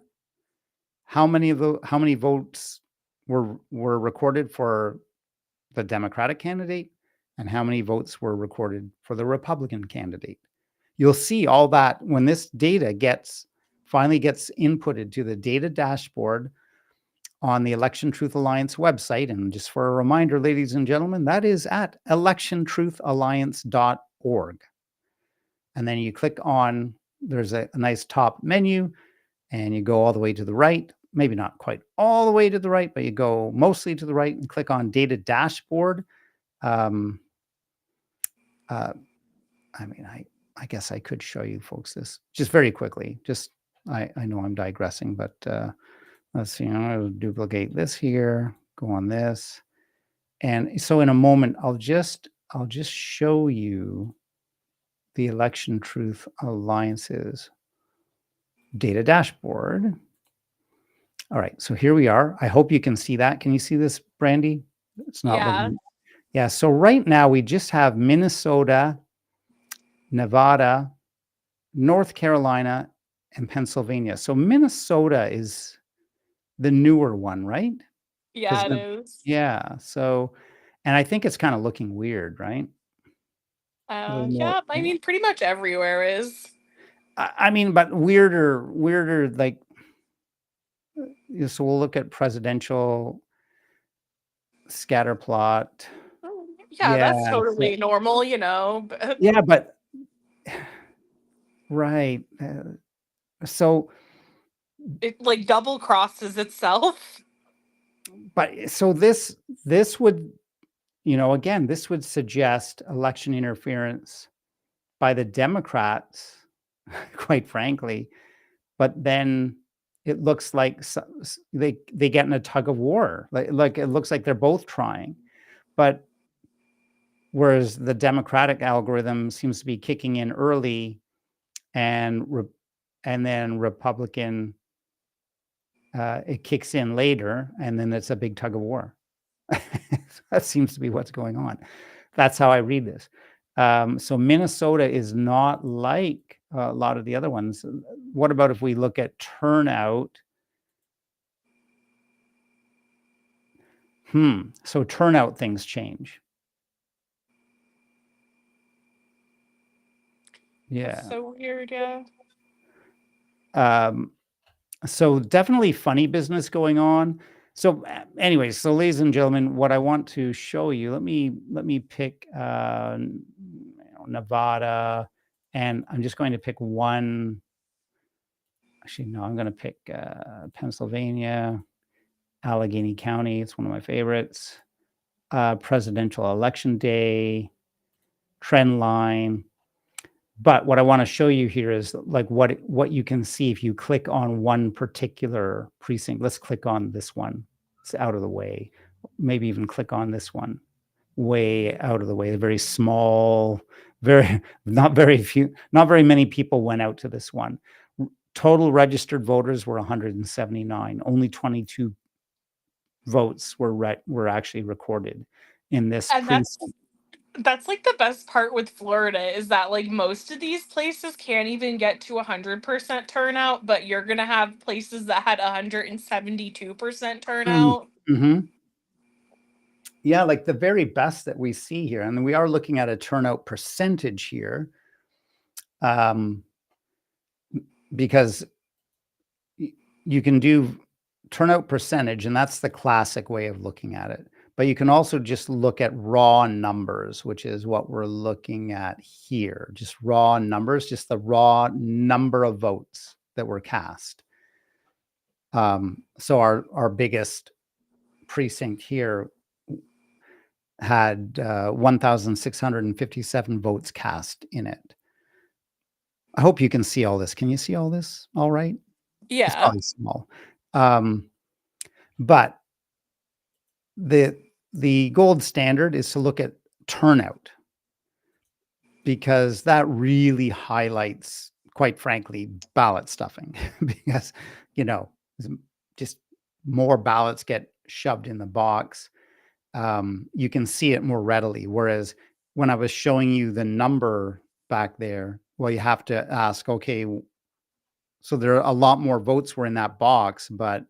[SPEAKER 1] How many votes were recorded for the Democratic candidate, and how many votes were recorded for the Republican candidate? You'll see all that when this data finally gets inputted to the data dashboard on the Election Truth Alliance website. And just for a reminder, ladies and gentlemen, that is at electiontruthalliance.org. And then you click on, there's a nice top menu, and you go all the way to the right. Maybe not quite all the way to the right, but you go mostly to the right and click on Data Dashboard. I guess I could show you folks this just very quickly. I know I'm digressing, but let's see. I'm going to duplicate this here. Go on this, and so in a moment, I'll just show you the Election Truth Alliance's data dashboard. All right, so here we are. I hope you can see that. Can you see this, Brandi? It's not
[SPEAKER 2] Yeah.
[SPEAKER 1] looking. Yeah. So right now we just have Minnesota, Nevada, North Carolina, and Pennsylvania. So Minnesota is the newer one, right?
[SPEAKER 2] Yeah,
[SPEAKER 1] Because
[SPEAKER 2] it is.
[SPEAKER 1] yeah. So, and I think it's kind of looking weird, right? A little more.
[SPEAKER 2] Yeah, I mean pretty much everywhere is.
[SPEAKER 1] I mean, but weirder. Like, so we'll look at presidential scatter plot.
[SPEAKER 2] Oh, yeah, that's
[SPEAKER 1] Yeah.
[SPEAKER 2] totally normal, you know. But
[SPEAKER 1] Yeah, but right. So,
[SPEAKER 2] it like double crosses itself.
[SPEAKER 1] but so this would, again, this would suggest election interference by the Democrats, quite frankly. But then it looks like they get in a tug of war. Like it looks like they're both trying, but whereas the Democratic algorithm seems to be kicking in early, and then Republican, it kicks in later, and then it's a big tug of war. That seems to be what's going on. That's how I read this. So Minnesota is not like a lot of the other ones. What about if we look at turnout? So turnout things change.
[SPEAKER 2] That's
[SPEAKER 1] Yeah.
[SPEAKER 2] so weird. Yeah.
[SPEAKER 1] So definitely funny business going on. So anyways, so ladies and gentlemen, what I want to show you, let me pick Nevada, and I'm just going to pick one. Actually, no, I'm going to pick Pennsylvania, Allegheny County. It's one of my favorites. Presidential election day, trend line. But what I want to show you here is like what you can see if you click on one particular precinct. Let's click on this one. It's out of the way. Maybe even click on this one. Way out of the way. Very small, not very many people went out to this one. Total registered voters were 179. Only 22 votes were actually recorded in this
[SPEAKER 2] And
[SPEAKER 1] precinct.
[SPEAKER 2] that's like the best part with Florida is that like most of these places can't even get to 100% turnout, but you're gonna have places that had 172% turnout.
[SPEAKER 1] Mm-hmm. Yeah, like the very best that we see here, and we are looking at a turnout percentage here, because you can do turnout percentage, and that's the classic way of looking at it. But you can also just look at raw numbers, which is what we're looking at here. Just raw numbers, just the raw number of votes that were cast. So our biggest precinct here had 1,657 votes cast in it. I hope you can see all this. Can you see all this? All right. It's
[SPEAKER 2] Yeah.
[SPEAKER 1] probably small. But the gold standard is to look at turnout, because that really highlights, quite frankly, ballot stuffing. Because, you know, just more ballots get shoved in the box. You can see it more readily. Whereas when I was showing you the number back there, well, you have to ask, okay, so there are a lot more votes were in that box, but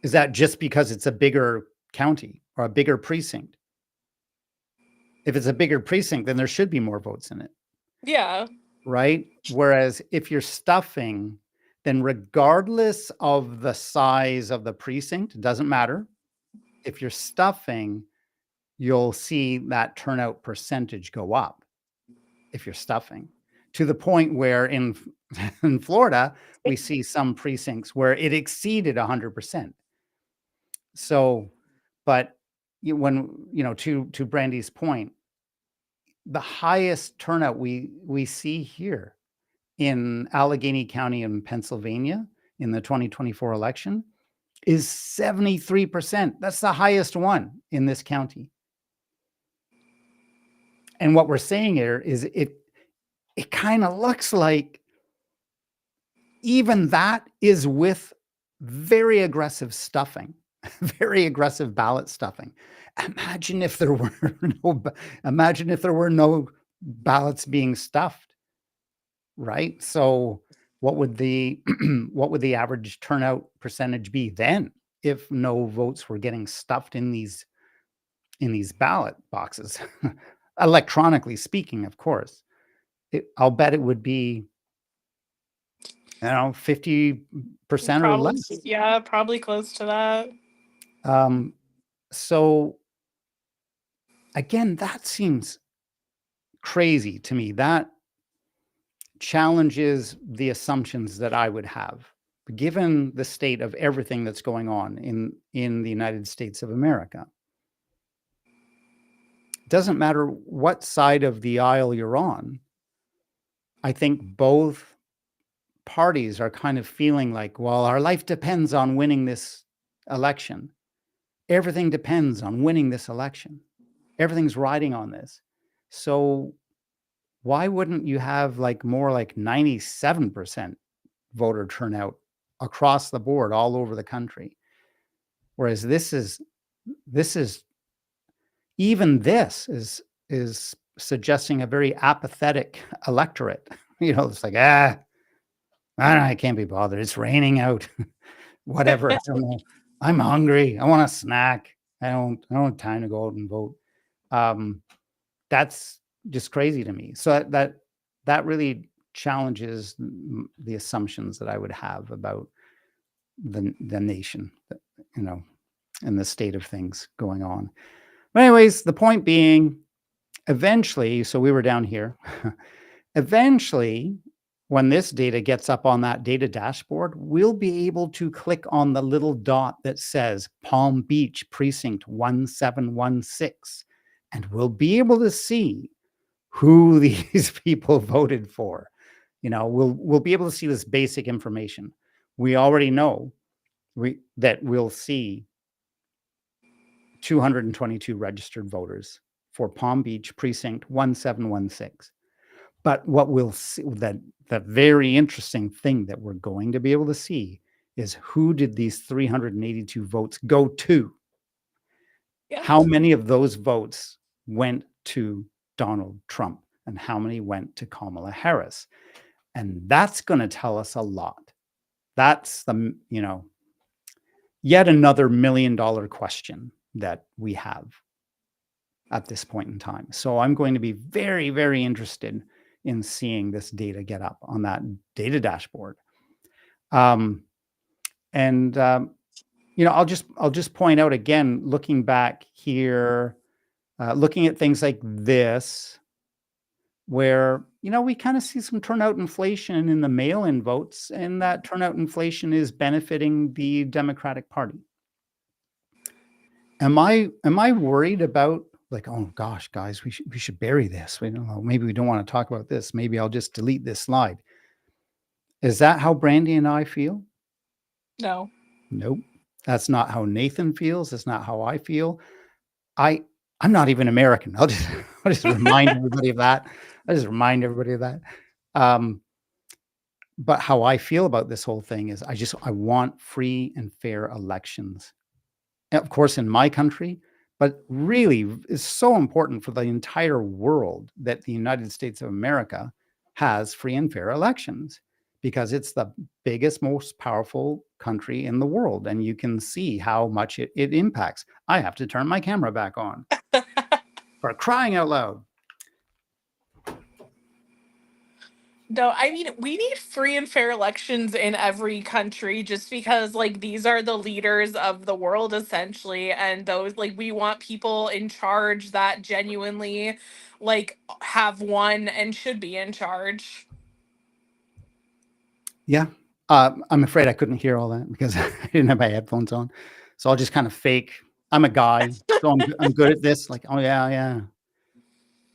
[SPEAKER 1] is that just because it's a bigger county or a bigger precinct? If it's a bigger precinct, then there should be more votes in it,
[SPEAKER 2] Yeah.
[SPEAKER 1] right? Whereas if you're stuffing, then regardless of the size of the precinct, it doesn't matter. If you're stuffing, you'll see that turnout percentage go up if you're stuffing, to the point where in in Florida, we see some precincts where it exceeded 100%. So, but to Brandy's point, the highest turnout we see here in Allegheny County in Pennsylvania in the 2024 election is 73%. That's the highest one in this county. And what we're saying here is it kind of looks like even that is with very aggressive stuffing, very aggressive ballot stuffing. Imagine if there were no ballots being stuffed, right? So what would the what would the average turnout percentage be then if no votes were getting stuffed in these ballot boxes? Electronically speaking, of course. I'll bet it would be, 50% or
[SPEAKER 2] Probably.
[SPEAKER 1] less.
[SPEAKER 2] Yeah, probably close to that.
[SPEAKER 1] So again, that seems crazy to me. That challenges the assumptions that I would have, given the state of everything that's going on in the United States of America. Doesn't matter what side of the aisle you're on. I think both parties are kind of feeling like, well, our life depends on winning this election. Everything depends on winning this election. Everything's riding on this. So why wouldn't you have like more like 97% voter turnout across the board all over the country? Whereas this is even this is suggesting a very apathetic electorate. It's like, I can't be bothered. It's raining out. Whatever. I don't know. I'm hungry. I want a snack. I don't have time to go out and vote. That's just crazy to me. So that really challenges the assumptions that I would have about the nation, you know, and the state of things going on. But anyways, the point being, eventually, so we were down here. Eventually, when this data gets up on that data dashboard, we'll be able to click on the little dot that says Palm Beach Precinct 1716, and we'll be able to see who these people voted for. We'll be able to see this basic information. We already know that we'll see 222 registered voters for Palm Beach Precinct 1716. But what we'll see, the very interesting thing that we're going to be able to see is who did these 382 votes go to?
[SPEAKER 2] Yeah.
[SPEAKER 1] How many of those votes went to Donald Trump and how many went to Kamala Harris? And that's going to tell us a lot. That's yet another $1 million question that we have at this point in time. So I'm going to be very, very interested in seeing this data get up on that data dashboard. I'll just point out again, looking back here, looking at things like this, where we kind of see some turnout inflation in the mail-in votes, and that turnout inflation is benefiting the Democratic Party. Am I worried about, like, oh gosh, guys, we should bury this. We don't know. Maybe we don't want to talk about this. Maybe I'll just delete this slide. Is that how Brandi and I feel?
[SPEAKER 2] No.
[SPEAKER 1] Nope. That's not how Nathan feels. That's not how I feel. I'm not even American. I'll just remind everybody of that. But how I feel about this whole thing is I want free and fair elections. Of course, in my country, but really is so important for the entire world that the United States of America has free and fair elections, because it's the biggest, most powerful country in the world. And you can see how much it impacts. I have to turn my camera back on for crying out loud.
[SPEAKER 2] No, I mean, we need free and fair elections in every country just because, like, these are the leaders of the world, essentially. And those, like, we want people in charge that genuinely, like, have won and should be in charge.
[SPEAKER 1] Yeah. I'm afraid I couldn't hear all that because I didn't have my headphones on. So I'll just kind of fake. I'm a guy, so I'm good at this. Like, oh yeah.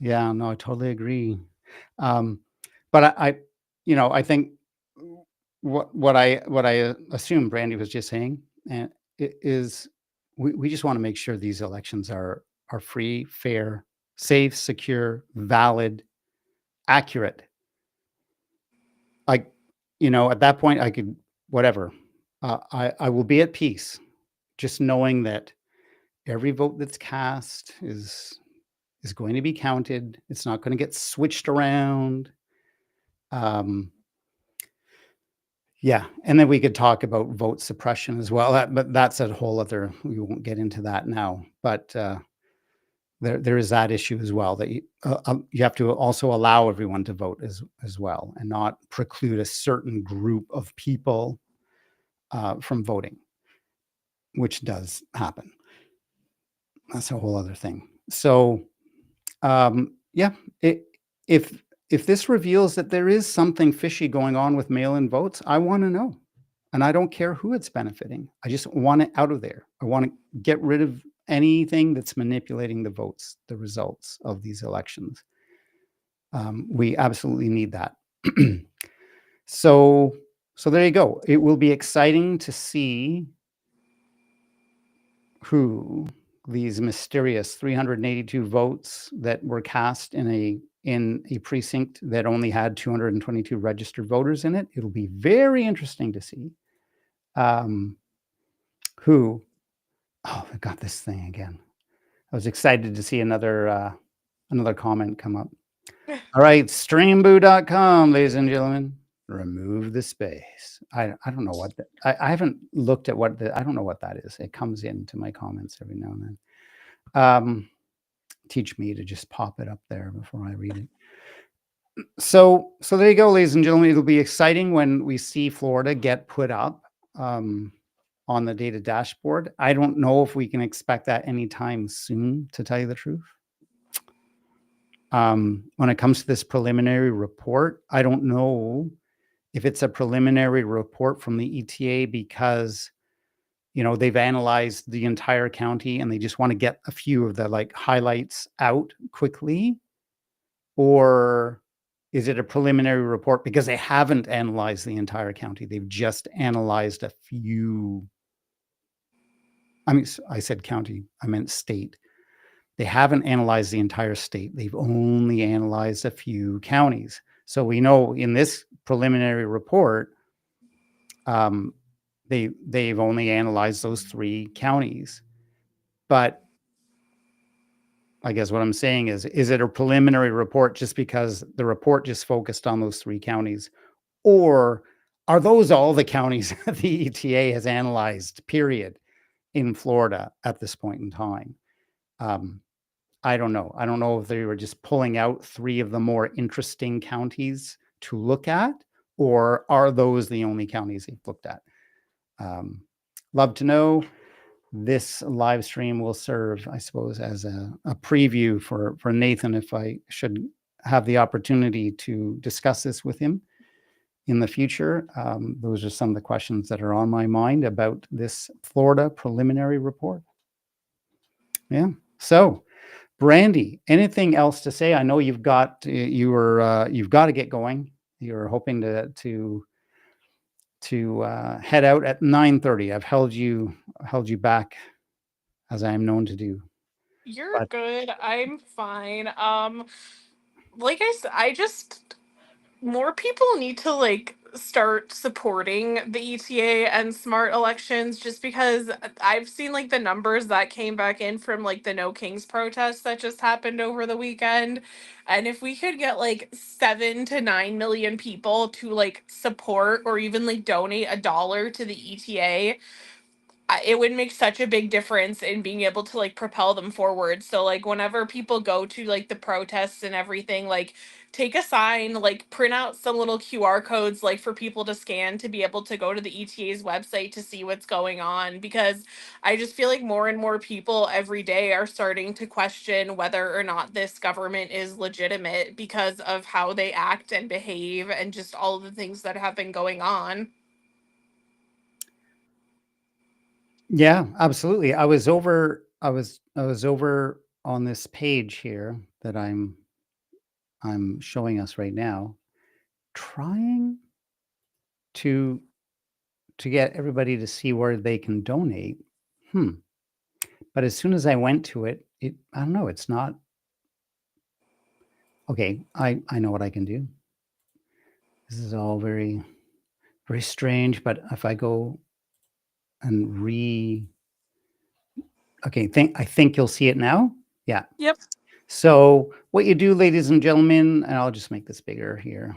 [SPEAKER 1] Yeah, no, I totally agree. But I think what I assume Brandi was just saying, and is we just want to make sure these elections are free, fair, safe, secure, valid, accurate. Like, at that point, I could whatever. I will be at peace, just knowing that every vote that's cast is going to be counted. It's not going to get switched around. Yeah, and then we could talk about vote suppression as well. But that's a whole other. We won't get into that now. But there is that issue as well, that you have to also allow everyone to vote as well, and not preclude a certain group of people from voting, which does happen. That's a whole other thing. So, yeah, if this reveals that there is something fishy going on with mail-in votes, I want to know. And I don't care who it's benefiting. I just want it out of there. I want to get rid of anything that's manipulating the votes, the results of these elections. We absolutely need that. So there you go. It will be exciting to see who these mysterious 382 votes that were cast in a precinct that only had 222 registered voters in it. It'll be very interesting to see who. Oh, I got this thing again. I was excited to see another comment come up. All right, streamboo.com, ladies and gentlemen. Remove the space. I don't know what I haven't looked at what I don't know what that is. It comes into my comments every now and then. Teach me to just pop it up there before I read it. So there you go, ladies and gentlemen. It'll be exciting when we see Florida get put up on the data dashboard. I don't know if we can expect that anytime soon, to tell you the truth. When it comes to this preliminary report, I don't know if it's a preliminary report from the ETA because, they've analyzed the entire county and they just want to get a few of the highlights out quickly, or is it a preliminary report because they haven't analyzed the entire county? They've just analyzed a few. I mean, I said county, I meant state. They haven't analyzed the entire state. They've only analyzed a few counties. So we know in this preliminary report, they've only analyzed those 3 counties. But I guess what I'm saying is it a preliminary report just because the report just focused on those 3 counties? Or are those all the counties that the ETA has analyzed, period, in Florida at this point in time? I don't know. I don't know if they were just pulling out 3 of the more interesting counties to look at, or are those the only counties they've looked at? Love to know. This live stream will serve, I suppose, as a preview for Nathan if I should have the opportunity to discuss this with him in the future. Those are some of the questions that are on my mind about this Florida preliminary report. Yeah. So, Brandi, anything else to say? I know you've got to get going. You're hoping to head out at 9:30. I've held you back as I am known to do.
[SPEAKER 2] You're
[SPEAKER 1] But
[SPEAKER 2] good. I'm fine. Like I said, I just more people need to start supporting the ETA and smart elections, just because I've seen the numbers that came back in from the No Kings protest that just happened over the weekend. And if we could get 7 to 9 million people to support or even donate $1 to the ETA, it would make such a big difference in being able to propel them forward. So whenever people go to the protests and everything, take a sign, print out some little QR codes for people to scan to be able to go to the ETA's website to see what's going on, because I just feel like more and more people every day are starting to question whether or not this government is legitimate because of how they act and behave and just all of the things that have been going on.
[SPEAKER 1] yeah, absolutely. I was over on this page here that I'm showing us right now, trying to get everybody to see where they can donate. But as soon as I went to it, I don't know, it's not. Okay, I know what I can do. This is all very, very strange, but if I go and okay, I think you'll see it now. Yeah.
[SPEAKER 2] Yep.
[SPEAKER 1] So what you do, ladies and gentlemen, and I'll just make this bigger here.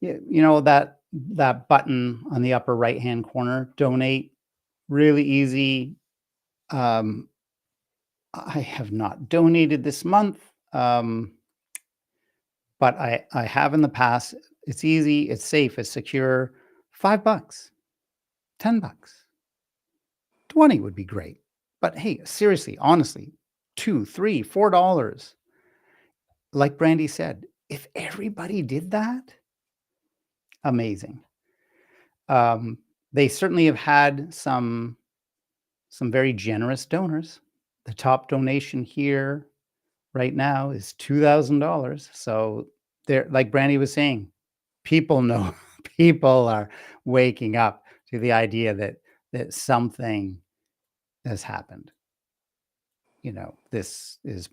[SPEAKER 1] That button on the upper right-hand corner, donate, really easy. I have not donated this month, but I have in the past. It's easy, it's safe, it's secure. $5, $10, 20 would be great. But hey, seriously, honestly, $2, $3, $4. Like Brandi said, if everybody did that, amazing. They certainly have had some very generous donors. The top donation here right now is $2,000. So they're, like Brandi was saying, people know, people are waking up to the idea that something has happened. this is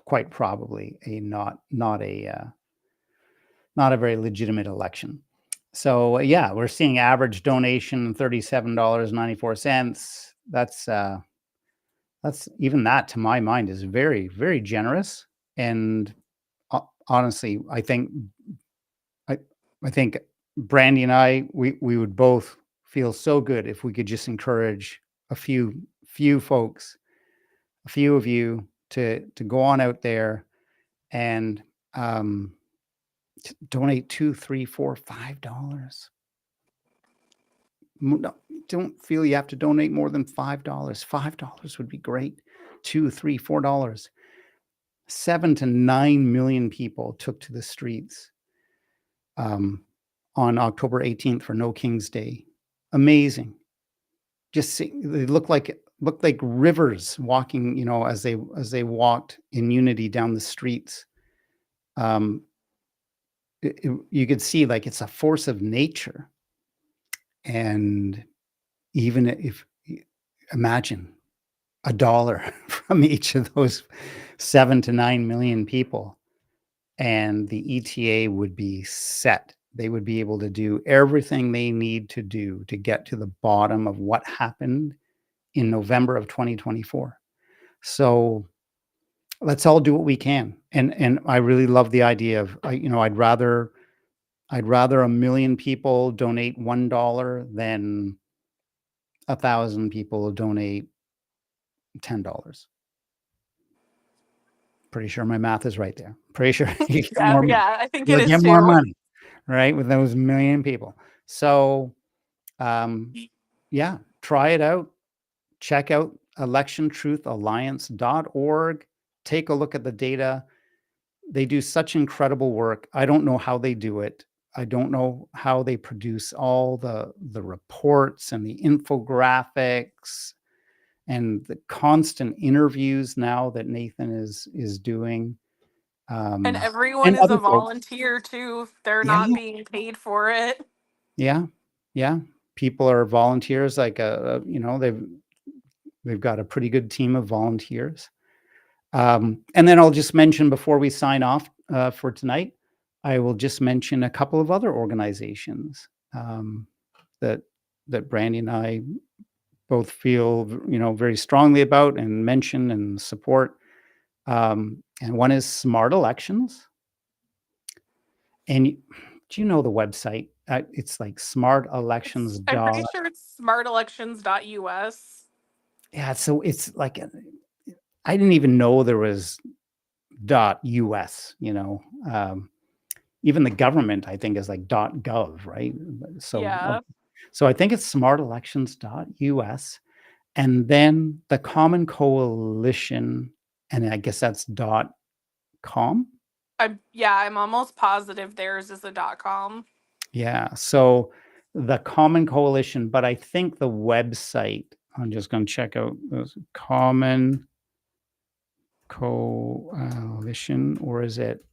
[SPEAKER 1] quite probably not a very legitimate election. So yeah, we're seeing average donation $37.94. That's even that to my mind is very, very generous. And honestly, I I think Brandy and I we would both feel so good if we could just encourage a few folks, a few of you to go on out there and donate $2, $3, $4, $5. No, don't feel you have to donate more than $5. $5 would be great. $2, $3, $4. 7 to 9 million people took to the streets on October 18th for No King's Day. Amazing. Just see, they looked like rivers walking, as they walked in unity down the streets. You could see like it's a force of nature. And even if imagine $1 from each of those 7 to 9 million people, and the ETA would be set. They would be able to do everything they need to do to get to the bottom of what happened in November of 2024. So let's all do what we can. And I really love the idea of, I'd rather 1 million people donate $1 than 1,000 people donate $10. Pretty sure my math is right there. Pretty sure you get
[SPEAKER 2] Yeah,
[SPEAKER 1] more money.
[SPEAKER 2] yeah, I think it
[SPEAKER 1] You'll
[SPEAKER 2] is
[SPEAKER 1] get more
[SPEAKER 2] too.
[SPEAKER 1] money, right? With those 1 million people. So, yeah, try it out. Check out electiontruthalliance.org. Take a look at the data. They do such incredible work. I don't know how they do it. I don't know how they produce all the reports and the infographics and the constant interviews now that Nathan is doing.
[SPEAKER 2] And everyone
[SPEAKER 1] And
[SPEAKER 2] is
[SPEAKER 1] other
[SPEAKER 2] a
[SPEAKER 1] folks.
[SPEAKER 2] volunteer too. They're
[SPEAKER 1] Yeah,
[SPEAKER 2] not being paid for it.
[SPEAKER 1] yeah, yeah. People are volunteers. Like they've got a pretty good team of volunteers. And then I'll just mention before we sign off for tonight, I will just mention a couple of other organizations that Brandi and I both feel very strongly about and mention and support. And one is Smart Elections. And do you know the website? It's like Smart Elections.
[SPEAKER 2] I'm pretty sure it's smartelections.us.
[SPEAKER 1] Yeah, so it's like I didn't even know there was .us. Even the government, I think, is like .gov, right?
[SPEAKER 2] Yeah.
[SPEAKER 1] So I think it's smartelections.us, and then the Common Coalition, and I guess that's .com.
[SPEAKER 2] I'm almost positive theirs is a .com.
[SPEAKER 1] Yeah. So the Common Coalition, but I think the website, I'm just going to check out this Common Coalition, or is it,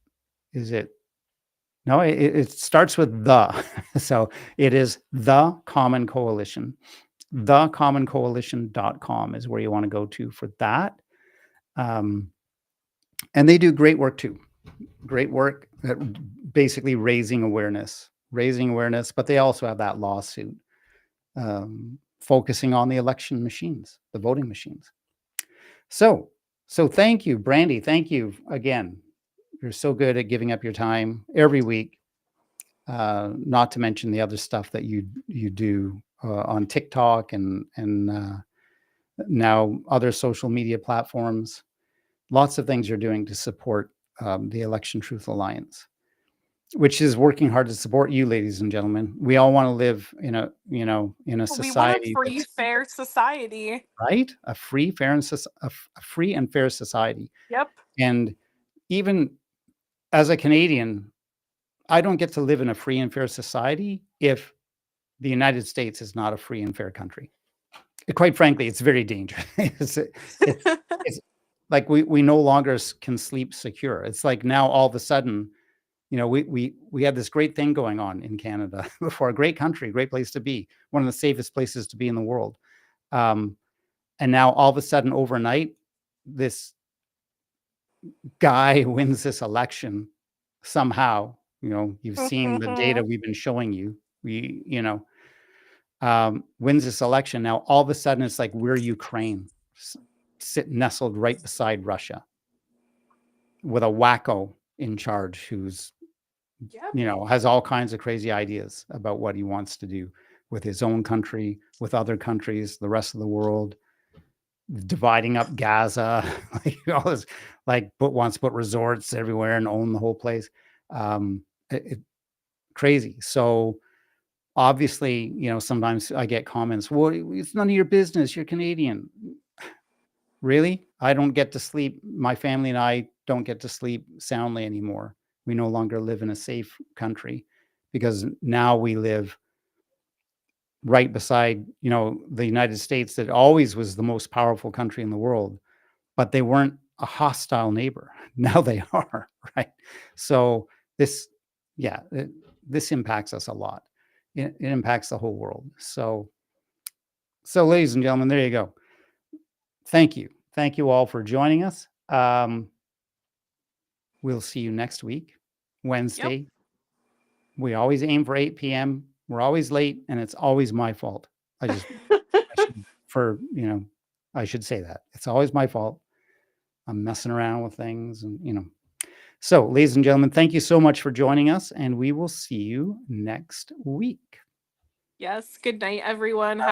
[SPEAKER 1] no, it starts with the. So it is the Common Coalition. Thecommoncoalition.com is where you want to go to for that. And they do great work too. Great work at basically raising awareness, but they also have that lawsuit focusing on the election machines, the voting machines. So thank you, Brandi. Thank you again. You're so good at giving up your time every week. Not to mention the other stuff that you do on TikTok and now other social media platforms. Lots of things you're doing to support the Election Truth Alliance, which is working hard to support you, ladies and gentlemen. We all want to live in a
[SPEAKER 2] We want a
[SPEAKER 1] society
[SPEAKER 2] free,
[SPEAKER 1] that's
[SPEAKER 2] fair society.
[SPEAKER 1] right, a free, fair, and a free and fair society.
[SPEAKER 2] Yep.
[SPEAKER 1] And even as a Canadian, I don't get to live in a free and fair society if the United States is not a free and fair country. Quite frankly, it's very dangerous. It's like we no longer can sleep secure. It's like now all of a sudden, we had this great thing going on in Canada before, a great country, great place to be, one of the safest places to be in the world. And now all of a sudden overnight, this guy wins this election somehow. You've seen the data we've been showing you. Wins this election. Now, all of a sudden, it's like we're Ukraine, sit nestled right beside Russia with a wacko in charge who's,
[SPEAKER 2] Yep.
[SPEAKER 1] has all kinds of crazy ideas about what he wants to do with his own country, with other countries, the rest of the world, dividing up Gaza, like all this, like wants to put resorts everywhere and own the whole place. Crazy. So obviously, sometimes I get comments, well, it's none of your business. You're Canadian. Really? I don't get to sleep. My family and I don't get to sleep soundly anymore. We no longer live in a safe country because now we live right beside, the United States that always was the most powerful country in the world, but they weren't a hostile neighbor. Now they are, right? So this, yeah, this impacts us a lot. It impacts the whole world. So, ladies and gentlemen, there you go. Thank you. Thank you all for joining us. We'll see you next week, Wednesday.
[SPEAKER 2] Yep.
[SPEAKER 1] We always aim for 8 p.m. We're always late, and it's always my fault. I should say that. It's always my fault. I'm messing around with things and. So, ladies and gentlemen, thank you so much for joining us, and we will see you next week.
[SPEAKER 2] Yes. Good night, everyone.